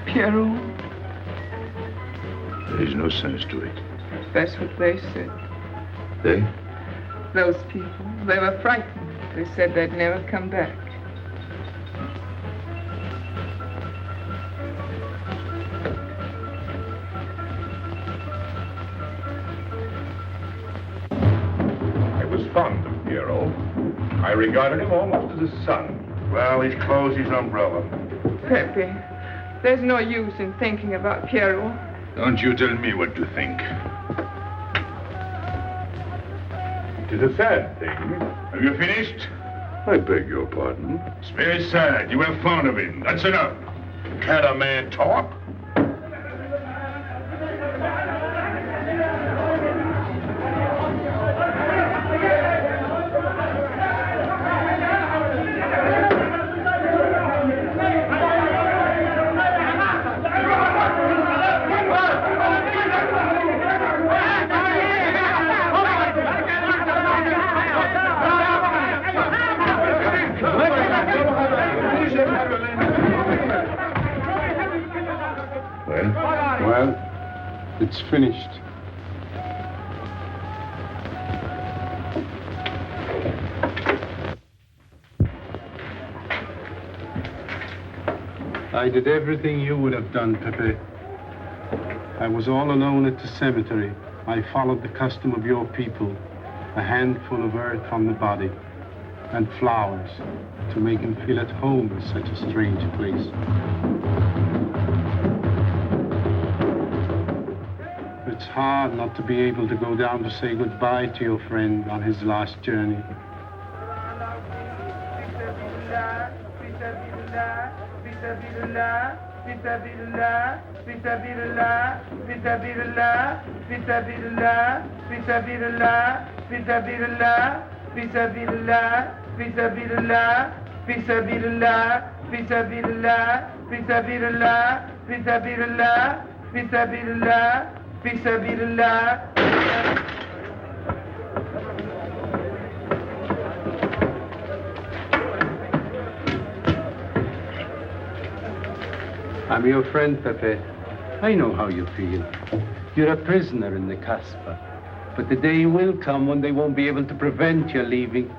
Pierrot, There's no sense to it. that's what they said. They? Those people, they were frightened. They said they'd never come back. I was fond of Pierrot. I regarded him almost as a son. Well, he's closed his umbrella. Pepe, there's no use in thinking about Pierrot. Don't you tell me what to think. It is a sad thing. Have you finished? I beg your pardon. It's very sad. You were fond of him. That's enough. Can't a man talk? Well, it's finished. I did everything you would have done, Pepe. I was all alone at the cemetery. I followed the custom of your people, a handful of earth on the body, and flowers to make him feel at home in such a strange place. It's hard not to be able to go down to say goodbye to your friend on his last journey. I'm your friend, Pepe. I know how you feel. You're a prisoner in the Casbah. But the day will come when they won't be able to prevent your leaving.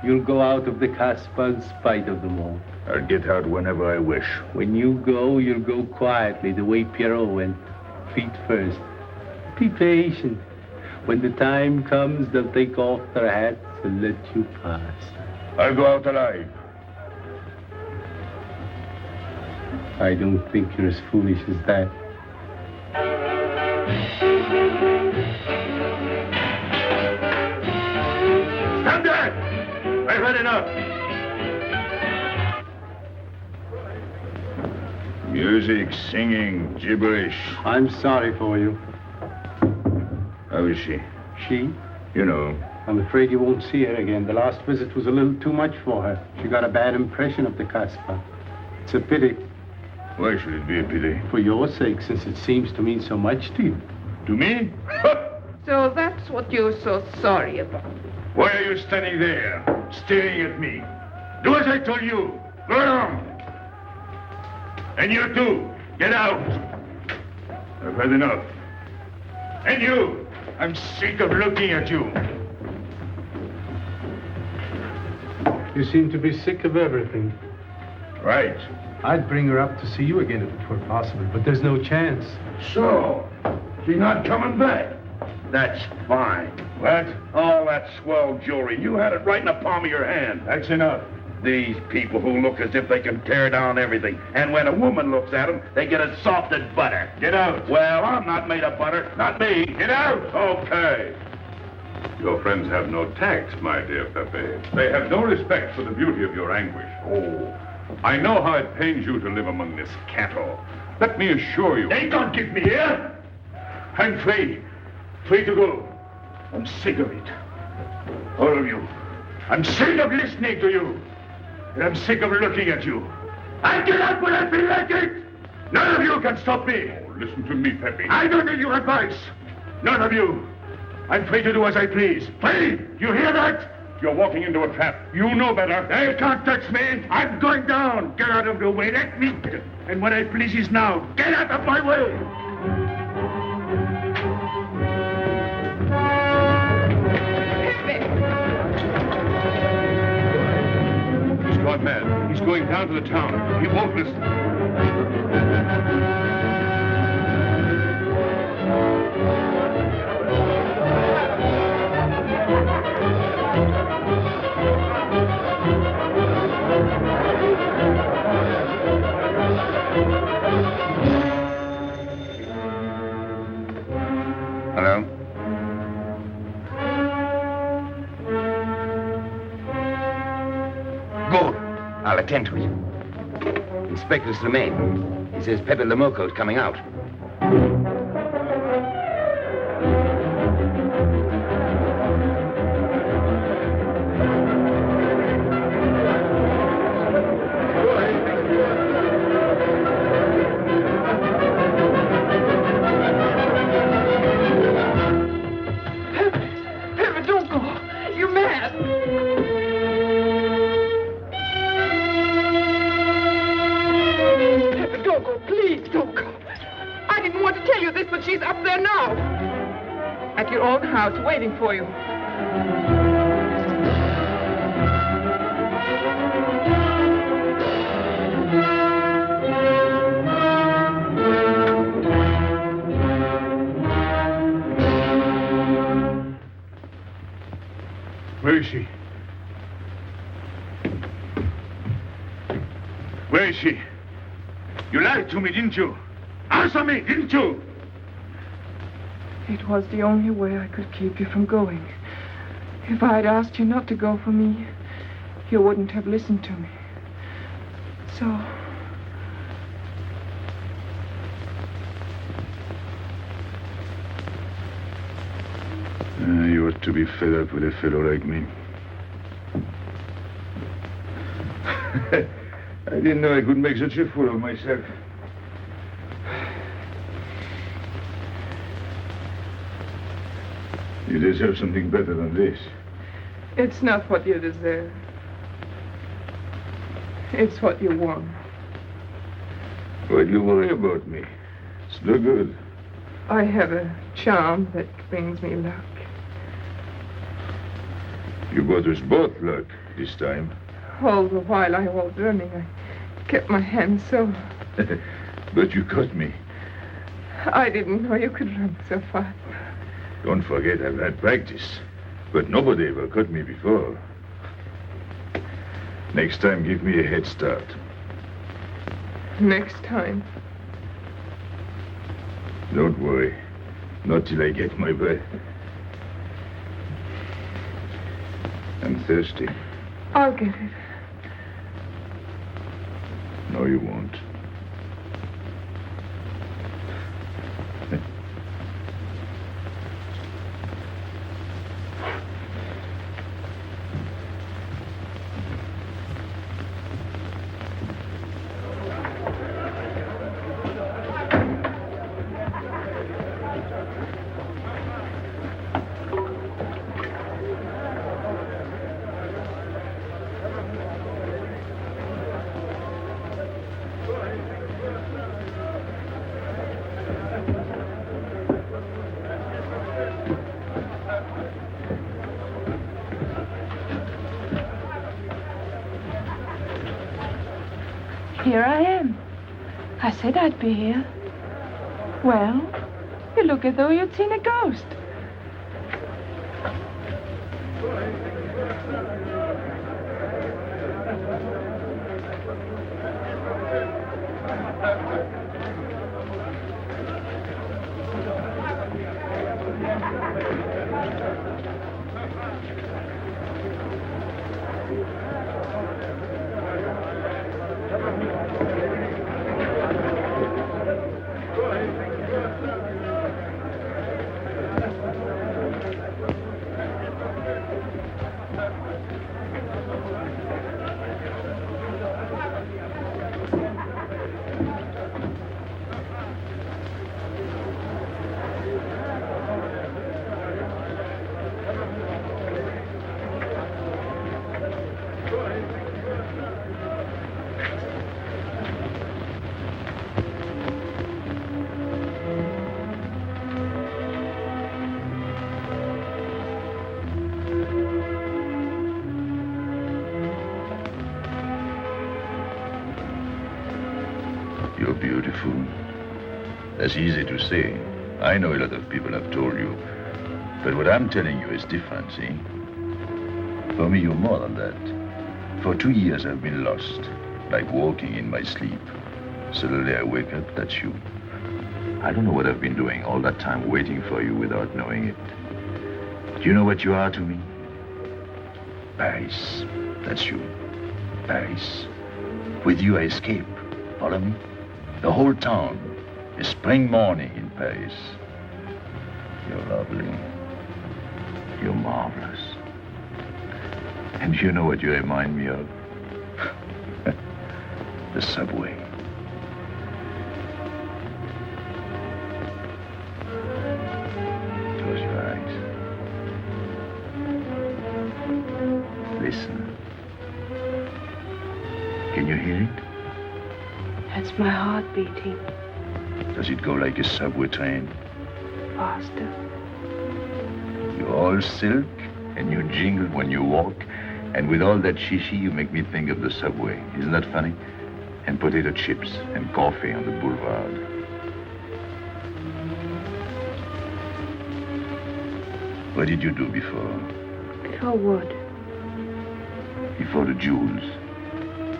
You'll go out of the Casbah in spite of them all. I'll get out whenever I wish. When you go, you'll go quietly, the way Pierrot went, feet first. Be patient. When the time comes, they'll take off their hats and let you pass. I'll go out alive. I don't think you're as foolish as that. Stand there! I've had enough. up! Music, singing, gibberish. I'm sorry for you. How is she? She? You know. I'm afraid you won't see her again. The last visit was a little too much for her. She got a bad impression of the Casbah. It's a pity. Why should it be a pity? For your sake, since it seems to mean so much to you. To me? So that's what you're so sorry about. Why are you standing there, staring at me? Do as I told you. Go along. And you too, get out. I've had enough. And you, I'm sick of looking at you. You seem to be sick of everything. Right. I'd bring her up to see you again if it were possible, but there's no chance. So, she's not coming back. That's fine. What? All that swell jewelry, you had it right in the palm of your hand. That's enough. These people who look as if they can tear down everything. And when a woman looks at them, they get as soft as butter. Get out. Well, I'm not made of butter. Not me. Get out. Okay. Your friends have no tact, my dear Pepe. They have no respect for the beauty of your anguish. Oh, I know how it pains you to live among this cattle. Let me assure you... They can't keep me here. I'm free. Free to go. I'm sick of it. All of you. I'm sick of listening to you. And I'm sick of looking at you. I get out when I feel like it. None of you can stop me. Oh, listen to me, Pepe. I don't need your advice. None of you. I'm free to do as I please. Free! You hear that? You're walking into a trap. You know better. They can't touch me. I'm going down. Get out of the way. Let me. And what I please is now. Get out of my way. He's gone mad. He's going down to the town. He won't listen. Hello? Good. I'll attend to it. Inspector Slemaine. He says Pepe Lamarr is coming out. Pepe, don't go. You're mad. Pepe, don't go. Please, don't go. I didn't want to tell you this, but she's up there now. At your own house, waiting for you. Where is she? Where is she? You lied to me, didn't you? Answer me, didn't you? It was the only way I could keep you from going. If I had asked you not to go for me, you wouldn't have listened to me. So... You ought to be fed up with a fellow like me. I didn't know I could make such a fool of myself. You deserve something better than this. It's not what you deserve. It's what you want. Why do you worry about me? It's no good. I have a charm that brings me luck. You brought us both luck this time. All the while I was running, I kept my hand so... But you caught me. I didn't know you could run so fast. Don't forget I've had practice. But nobody ever caught me before. Next time, give me a head start. Next time. Don't worry. Not till I get my breath. I'm thirsty. I'll get it. No, you won't. Here I am. I said I'd be here. Well, you look as though you'd seen a ghost. You're beautiful. That's easy to say. I know a lot of people have told you. But what I'm telling you is different, see? For me, you're more than that. For 2 years, I've been lost, like walking in my sleep. Suddenly, I wake up, that's you. I don't know what I've been doing all that time waiting for you without knowing it. Do you know what you are to me? Paris. That's you. Paris. With you, I escape. Follow me? The whole town. A spring morning in Paris. You're lovely. You're marvelous. And you know what you remind me of? The subway. Close your eyes. Listen. Can you hear it? That's my heart beating. Does it go like a subway train? Faster. You're all silk, and you jingle when you walk, and with all that shishi, you make me think of the subway. Isn't that funny? And potato chips and coffee on the boulevard. What did you do before? Before what? Before the jewels.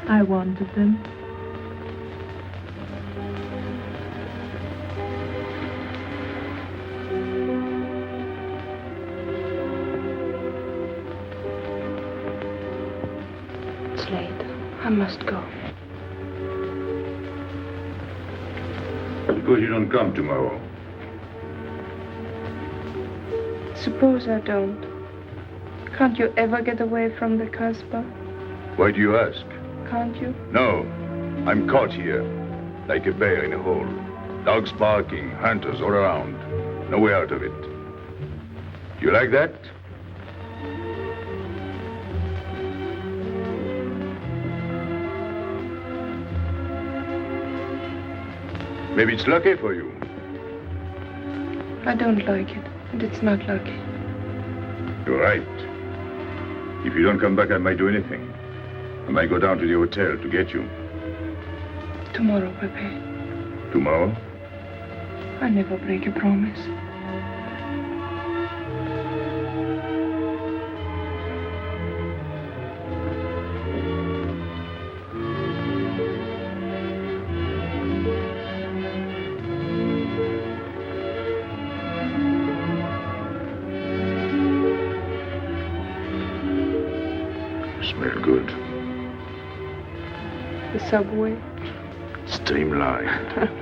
I wanted them. It's late. I must go. Suppose you don't come tomorrow. Suppose I don't. Can't you ever get away from the Casbah? Why do you ask? Can't you? No. I'm caught here, like a bear in a hole. Dogs barking, hunters all around. No way out of it. You like that? Maybe it's lucky for you. I don't like it, and it's not lucky. You're right. If you don't come back, I might do anything. I might go down to the hotel to get you. Tomorrow, Pepe. Tomorrow? I never break a promise. Smell good. The subway. Streamlined.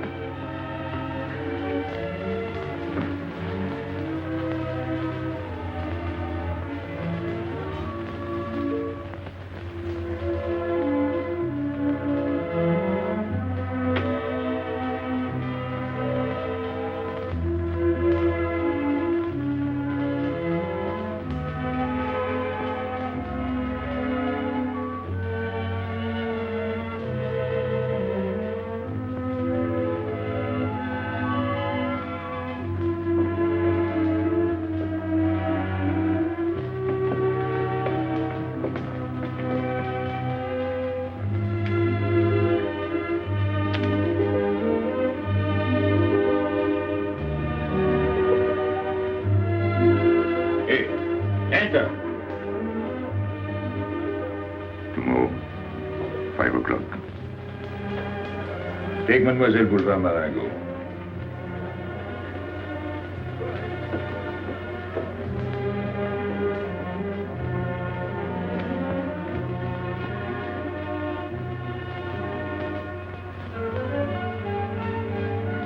Enter. Tomorrow, 5 o'clock. Take Mademoiselle Boulevard Marengo.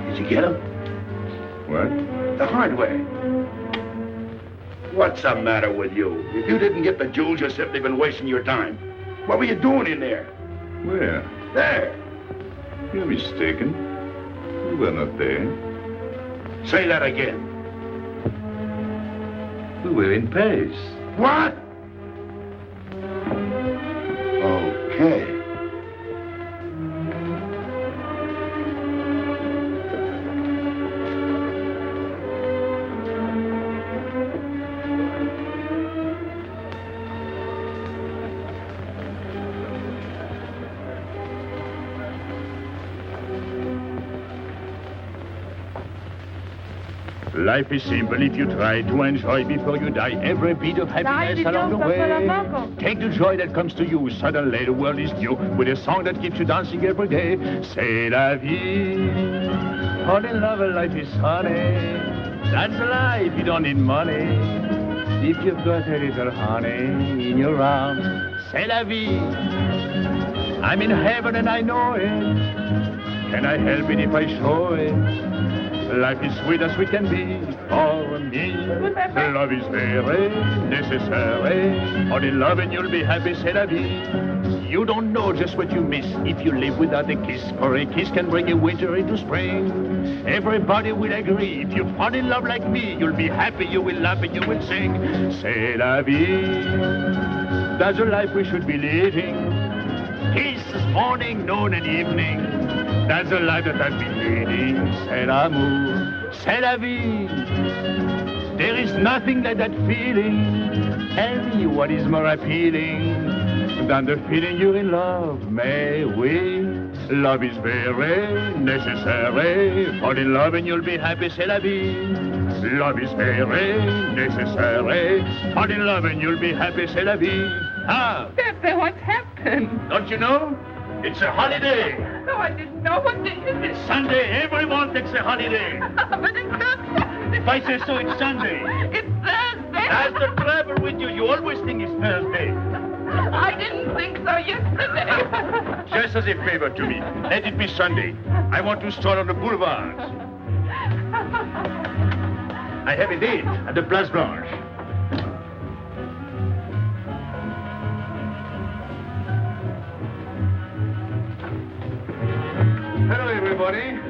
Did you get him? What? The hard way. What's the matter with you? If you didn't get the jewels, you've simply been wasting your time. What were you doing in there? Where? There. You're mistaken. We were not there. Say that again. We were in Paris. What? Okay. Life is simple if you try to enjoy before you die every bit of happiness along the way. Take the joy that comes to you. Suddenly the world is new with a song that keeps you dancing every day. C'est la vie. Fall in love, life is honey. That's life, you don't need money. If you've got a little honey in your arms, c'est la vie. I'm in heaven and I know it. Can I help it if I show it? Life is sweet as sweet can be for me. Love is very necessary. Fall in love and you'll be happy, c'est la vie. You don't know just what you miss if you live without a kiss. For a kiss can bring a winter into spring. Everybody will agree. If you fall in love like me, you'll be happy, you will laugh and you will sing. C'est la vie. That's the life we should be living. Kisses morning, noon and evening. That's the life that I've been leading. C'est l'amour, c'est la vie. There is nothing like that feeling. Tell me what is more appealing than the feeling you're in love, may we? Love is very necessary. Fall in love and you'll be happy, c'est la vie. Love is very necessary. Fall in love and you'll be happy, c'est la vie. Ah! Pepe, what's happened? Don't you know? It's a holiday. No, I didn't know. What day is it? It's Sunday. Everyone takes a holiday. But it's not Sunday. If I say so, it's Sunday. It's Thursday. That's the trouble with you. You always think it's Thursday. I didn't think so yesterday. Just as a favor to me, let it be Sunday. I want to stroll on the boulevards. I have a date at the Place Blanche. Hello, everybody.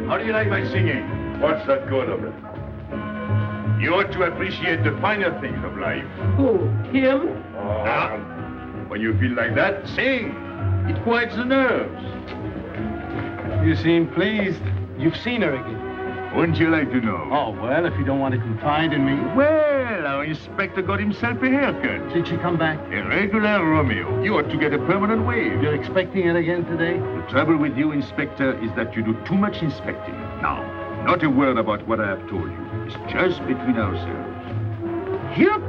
How do you like my singing? What's the good of it? You ought to appreciate the finer things of life. Who? Him? Ah, when you feel like that, sing. It quiets the nerves. You seem pleased. You've seen her again. Wouldn't you like to know? Oh, well, if you don't want to confide in me. Well, our inspector got himself a haircut. Did she come back? A regular Romeo. You ought to get a permanent wave. You're expecting it again today? The trouble with you, Inspector, is that you do too much inspecting. Now, not a word about what I have told you. It's just between ourselves. Yep.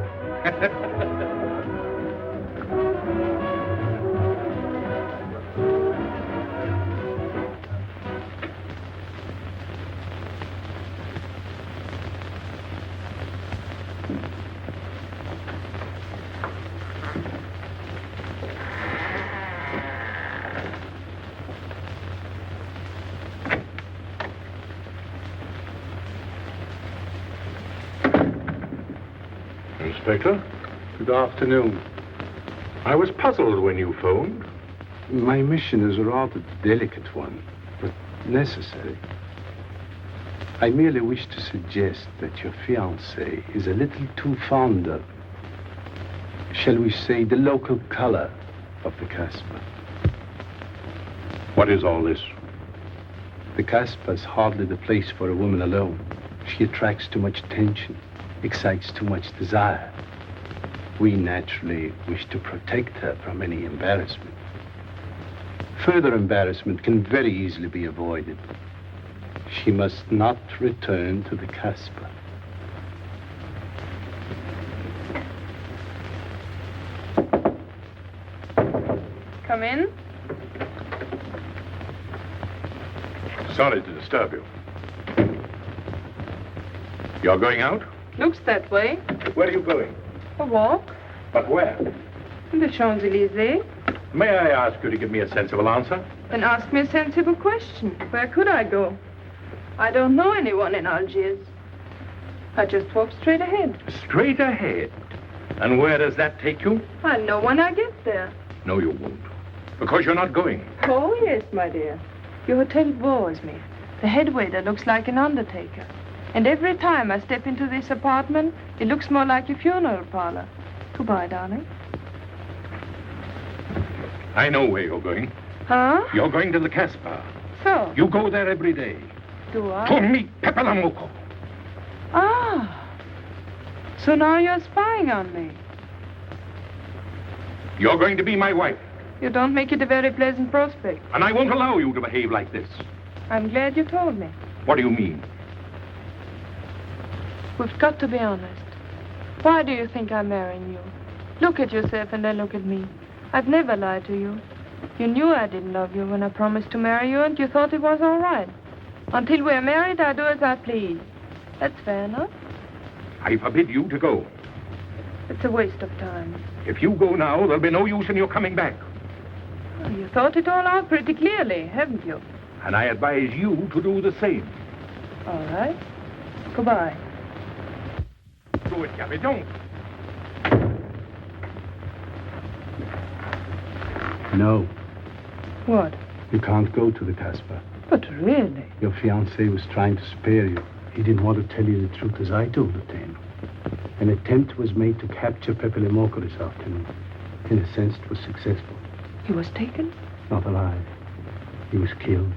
Inspector, good afternoon. I was puzzled when you phoned. My mission is a rather delicate one, but necessary. I merely wish to suggest that your fiancée is a little too fond of, shall we say, the local color of the Casbah. What is all this? The Casbah is hardly the place for a woman alone. She attracts too much attention, excites too much desire. We naturally wish to protect her from any embarrassment. Further embarrassment can very easily be avoided. She must not return to the Casbah. Come in. Sorry to disturb you. You're going out? Looks that way. Where are you going? A walk. But where? The Champs-Élysées. May I ask you to give me a sensible answer? Then ask me a sensible question. Where could I go? I don't know anyone in Algiers. I just walk straight ahead. Straight ahead? And where does that take you? I'll know when I get there. No, you won't. Because you're not going. Oh, yes, my dear. Your hotel bores me. The head waiter looks like an undertaker. And every time I step into this apartment, it looks more like a funeral parlor. Goodbye, darling. I know where you're going. Huh? You're going to the Casbah. So? You go there every day. Do I? To meet Pepe Lamarr. Ah. So now you're spying on me. You're going to be my wife. You don't make it a very pleasant prospect. And I won't allow you to behave like this. I'm glad you told me. What do you mean? We've got to be honest. Why do you think I'm marrying you? Look at yourself and then look at me. I've never lied to you. You knew I didn't love you when I promised to marry you, and you thought it was all right. Until we're married, I do as I please. That's fair enough. I forbid you to go. It's a waste of time. If you go now, there'll be no use in your coming back. Well, you thought it all out pretty clearly, haven't you? And I advise you to do the same. All right. Goodbye. Do it, Gabby, don't. No. What? You can't go to the Casbah. But really? Your fiancé was trying to spare you. He didn't want to tell you the truth as I told it to him. An attempt was made to capture Pepe Lamarr this afternoon. In a sense, it was successful. He was taken? Not alive. He was killed.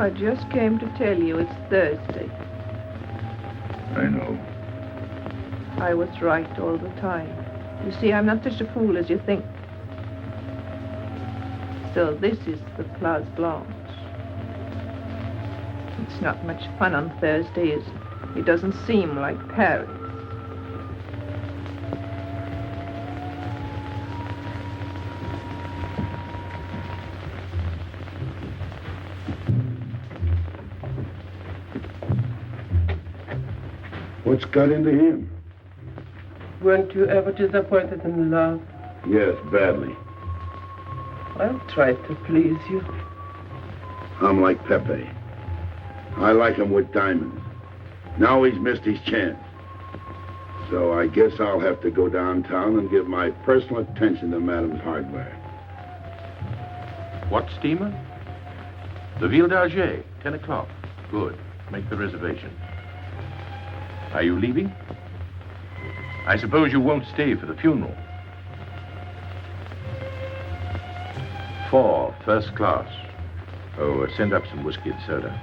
I just came to tell you it's Thursday. I know. I was right all the time. You see, I'm not such a fool as you think. So this is the Place Blanche. It's not much fun on Thursday, is it? It doesn't seem like Paris. What's got into him? Weren't you ever disappointed in love? Yes, badly. I'll try to please you. I'm like Pepe. I like him with diamonds. Now he's missed his chance. So I guess I'll have to go downtown and give my personal attention to Madame's hardware. What steamer? The Ville d'Alger, 10 o'clock. Good. Make the reservation. Are you leaving? I suppose you won't stay for the funeral. 4, first class. Oh, send up some whiskey and soda.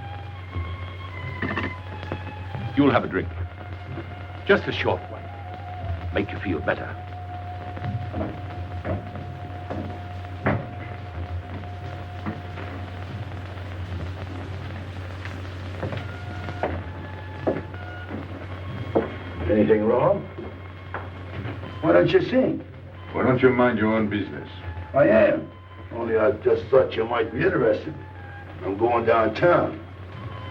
You'll have a drink. Just a short one. Make you feel better. Anything wrong? Why don't you sing? Why don't you mind your own business? I am. Only I just thought you might be interested. I'm going downtown.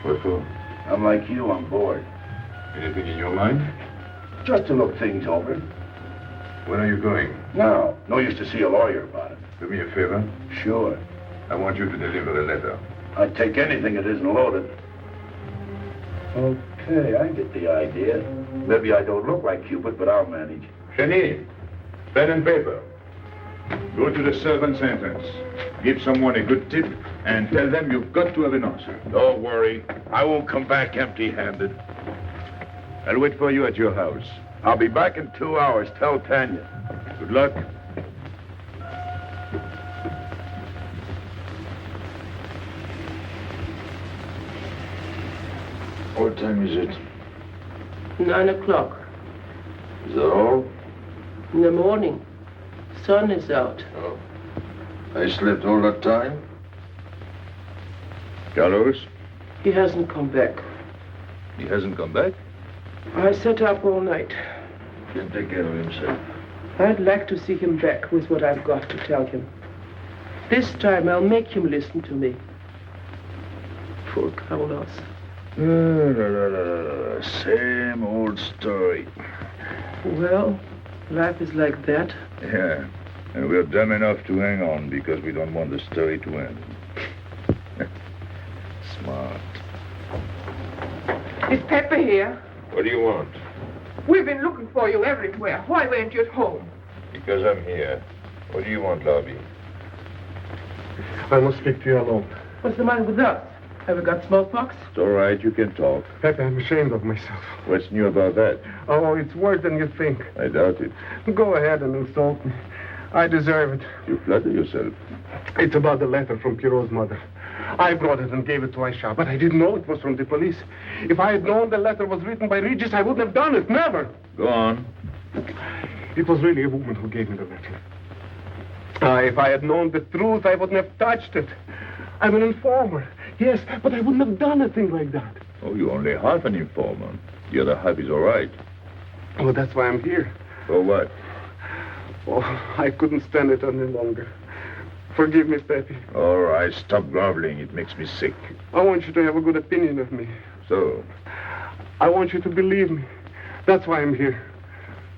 What for? I'm like you, I'm bored. Anything in your mind? Just to look things over. When are you going? No use to see a lawyer about it. Do me a favor. Sure. I want you to deliver a letter. I'd take anything that isn't loaded. Okay, I get the idea. Maybe I don't look like Cupid, but I'll manage. Hedy, pen and paper. Go to the servants' entrance. Give someone a good tip and tell them you've got to have an answer. Don't worry. I won't come back empty-handed. I'll wait for you at your house. I'll be back in 2 hours. Tell Tanya. Good luck. What time is it? 9 o'clock. Is that all? In the morning. Sun is out. Oh. I slept all that time? Carlos? He hasn't come back. He hasn't come back? I sat up all night. Can take care of himself. I'd like to see him back with what I've got to tell him. This time I'll make him listen to me. Poor Carlos. Same old story. Well, life is like that. Yeah, and we're dumb enough to hang on because we don't want the story to end. Smart. Is Pepper here? What do you want? We've been looking for you everywhere. Why weren't you at home? Because I'm here. What do you want, Lobby? I must speak to you alone. What's the matter with us? Have we got smallpox? It's all right, you can talk. Pepe, I'm ashamed of myself. What's new about that? Oh, it's worse than you think. I doubt it. Go ahead and insult me. I deserve it. You flatter yourself. It's about the letter from Pierrot's mother. I brought it and gave it to Aisha, but I didn't know it was from the police. If I had known the letter was written by Regis, I wouldn't have done it. Never. Go on. It was really a woman who gave me the letter. If I had known the truth, I wouldn't have touched it. I'm an informer. Yes, but I wouldn't have done a thing like that. Oh, you're only half an informer. The other half is all right. Well, that's why I'm here. For what? Oh, I couldn't stand it any longer. Forgive me, Pepe. All right, stop groveling. It makes me sick. I want you to have a good opinion of me. So? I want you to believe me. That's why I'm here.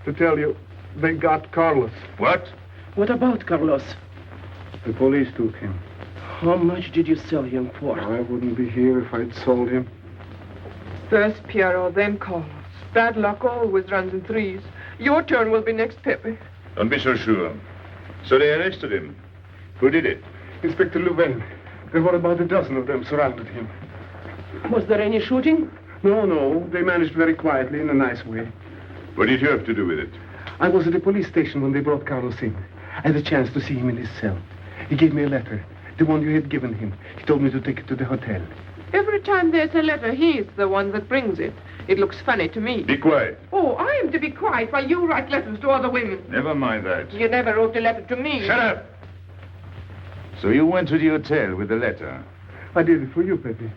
To tell you, they got Carlos. What? What about Carlos? The police took him. How much did you sell him for? I wouldn't be here if I'd sold him. First Pierrot, then Carlos. Bad luck always runs in threes. Your turn will be next, Pepe. Don't be so sure. So they arrested him. Who did it? Inspector Louvain. There were about a dozen of them surrounded him. Was there any shooting? No. They managed very quietly in a nice way. What did you have to do with it? I was at the police station when they brought Carlos in. I had a chance to see him in his cell. He gave me a letter. The one you had given him. He told me to take it to the hotel. Every time there's a letter, he's the one that brings it. It looks funny to me. Be quiet. Oh, I am to be quiet while you write letters to other women. Never mind that. You never wrote a letter to me. Shut up! So you went to the hotel with the letter. I did it for you, Pepe.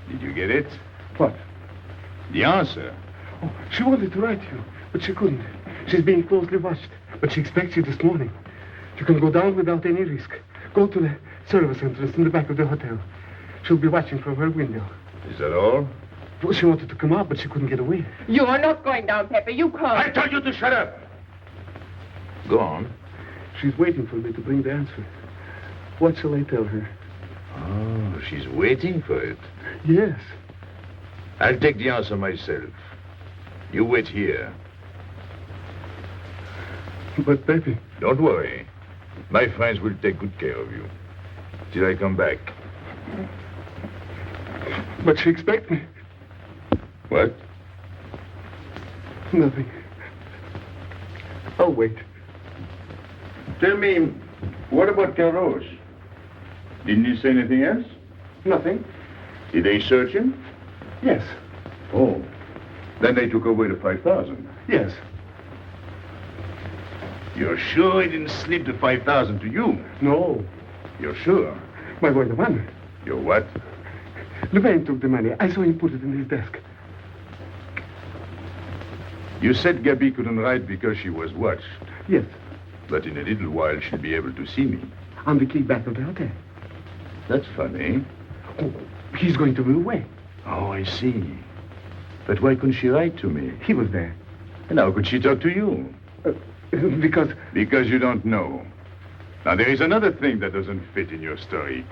Did you get it? What? The answer. Oh, she wanted to write you, but she couldn't. She's being closely watched, but she expects you this morning. You can go down without any risk. Go to the service entrance in the back of the hotel. She'll be watching from her window. Is that all? Well, she wanted to come out, but she couldn't get away. You are not going down, Pepe. You can't. I told you to shut up. Go on. She's waiting for me to bring the answer. What shall I tell her? Oh, she's waiting for it. Yes. I'll take the answer myself. You wait here. But, Pepe... Don't worry. My friends will take good care of you. Till I come back. But she expects me. What? Nothing. I'll wait. Tell me, what about Carlos? Didn't he say anything else? Nothing. Did they search him? Yes. Oh. Then they took away the 5,000. Yes. You're sure he didn't slip the 5,000 to you? No. You're sure? My boy, the money. You're what? Louvain took the money. I saw him put it in his desk. You said Gabby couldn't write because she was watched. Yes. But in a little while, she'll be able to see me. On the key back of the hotel. That's funny. Oh, he's going to be away. Oh, I see. But why couldn't she write to me? He was there. And how could she talk to you? Because... Because you don't know. Now, there is another thing that doesn't fit in your story.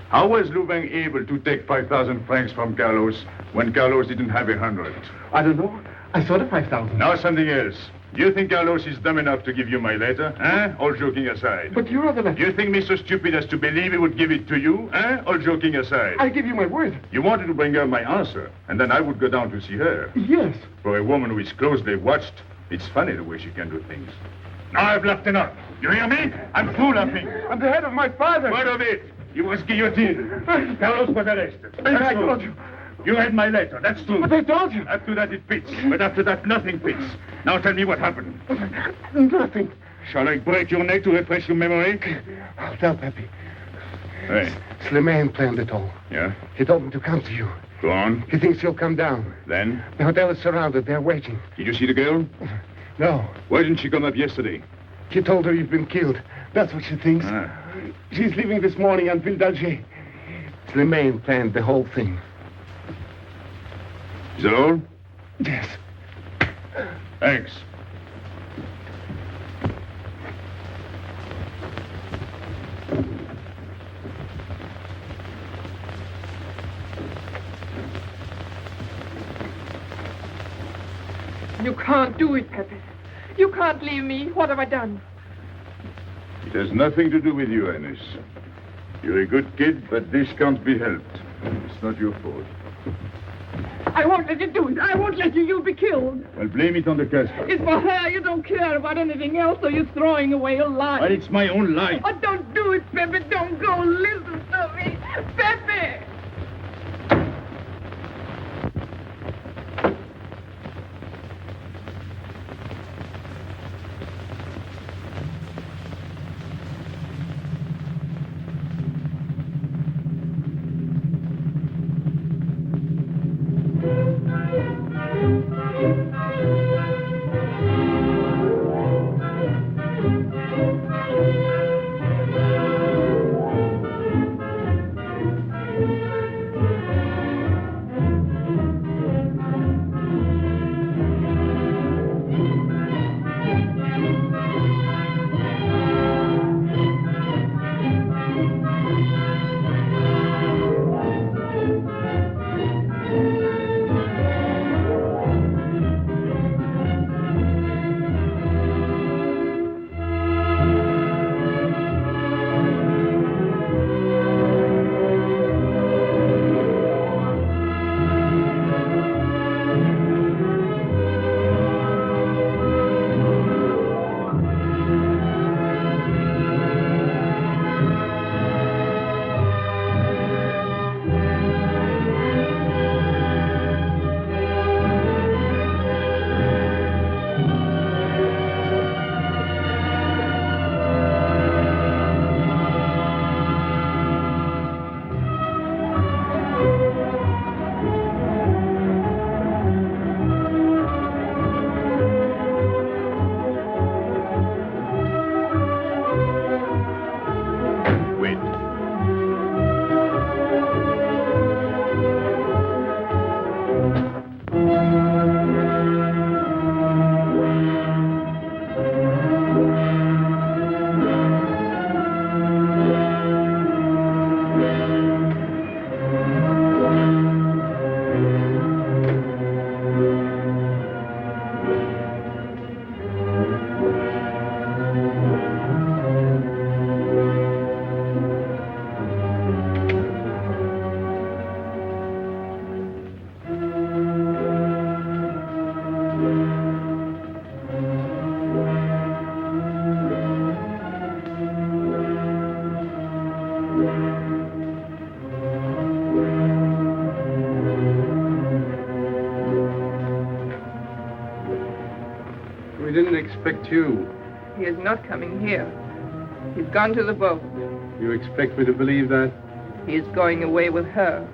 How was Louvain able to take 5,000 francs from Carlos when Carlos didn't have 100? I don't know. I saw the 5,000. Now something else. You think Carlos is dumb enough to give you my letter, eh? All joking aside. But you are the letter. You think me so stupid as to believe he would give it to you, eh? All joking aside. I give you my word. You wanted to bring her my answer, and then I would go down to see her. Yes. For a woman who is closely watched, it's funny the way she can do things. Now I've laughed enough. You hear me? I'm through laughing. I'm the head of my father. What of it? He was guillotined. Carlos was arrested. I told you. You read my letter, that's true. But I told you. After that it fits, but after that nothing fits. Now tell me what happened. Nothing. Shall I break your neck to refresh your memory? I'll tell Pepe. Hey. Slimane planned it all. Yeah? He told me to come to you. Go on. He thinks you'll come down. Then? The hotel is surrounded. They're waiting. Did you see the girl? No. Why didn't she come up yesterday? She told her you've been killed. That's what she thinks. Ah. She's leaving this morning on Ville d'Alger. Slimane planned the whole thing. Is that all? Yes. Thanks. You can't do it, Pepe. You can't leave me. What have I done? It has nothing to do with you, Ines. You're a good kid, but this can't be helped. It's not your fault. I won't let you do it. I won't let you. You'll be killed. Well, blame it on the Casbah. It's for her. You don't care about anything else, so you're throwing away your life. Well, it's my own life. Oh, don't do it, Pepe. Don't go. Listen to me. Pepe! We didn't expect you. He is not coming here. He's gone to the boat. You expect me to believe that? He is going away with her.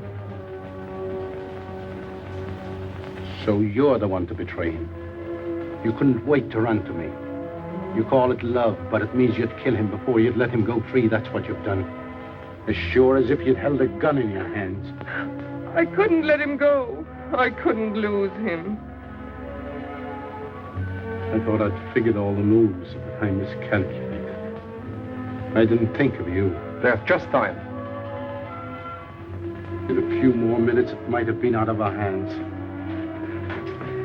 So you're the one to betray him. You couldn't wait to run to me. You call it love, but it means you'd kill him before you'd let him go free. That's what you've done. As sure as if you'd held a gun in your hands. I couldn't let him go. I couldn't lose him. I thought I'd figured all the moves, but I miscalculated. I didn't think of you. There's just time. In a few more minutes, it might have been out of our hands.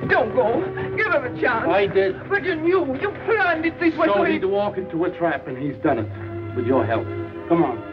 Don't go. Give him a chance. I did. But you knew. You planned it this way. So he'd walk into a trap, and he's done it. With your help. Come on.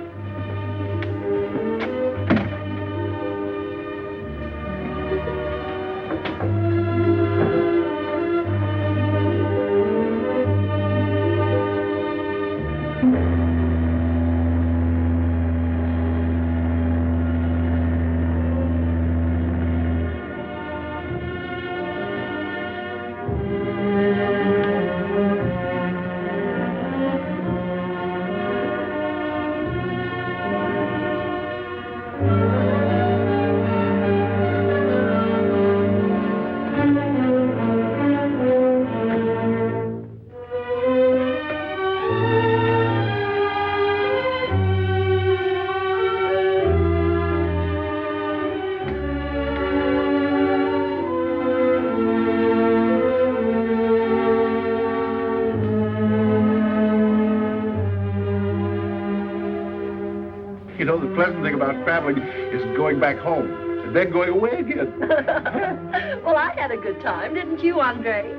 You know, the pleasant thing about traveling is going back home and then going away again. Well, I had a good time, didn't you, Andre?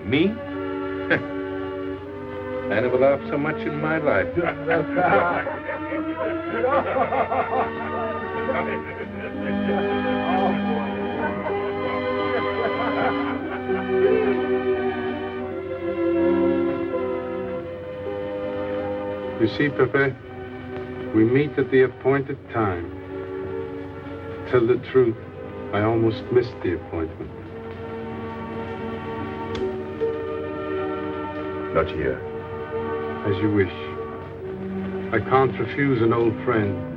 Me? I never laughed so much in my life. You see, Pepe, we meet at the appointed time. To tell the truth, I almost missed the appointment. Not here. As you wish. I can't refuse an old friend.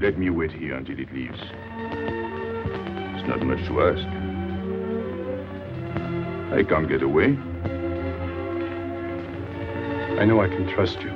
Let me wait here until it leaves. It's not much to ask. I can't get away. I know I can trust you.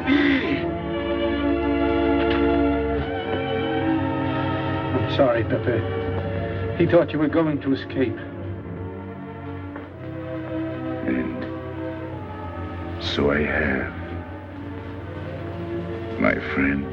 Pepe! I'm sorry, Pepe. He thought you were going to escape. And so I have, my friend.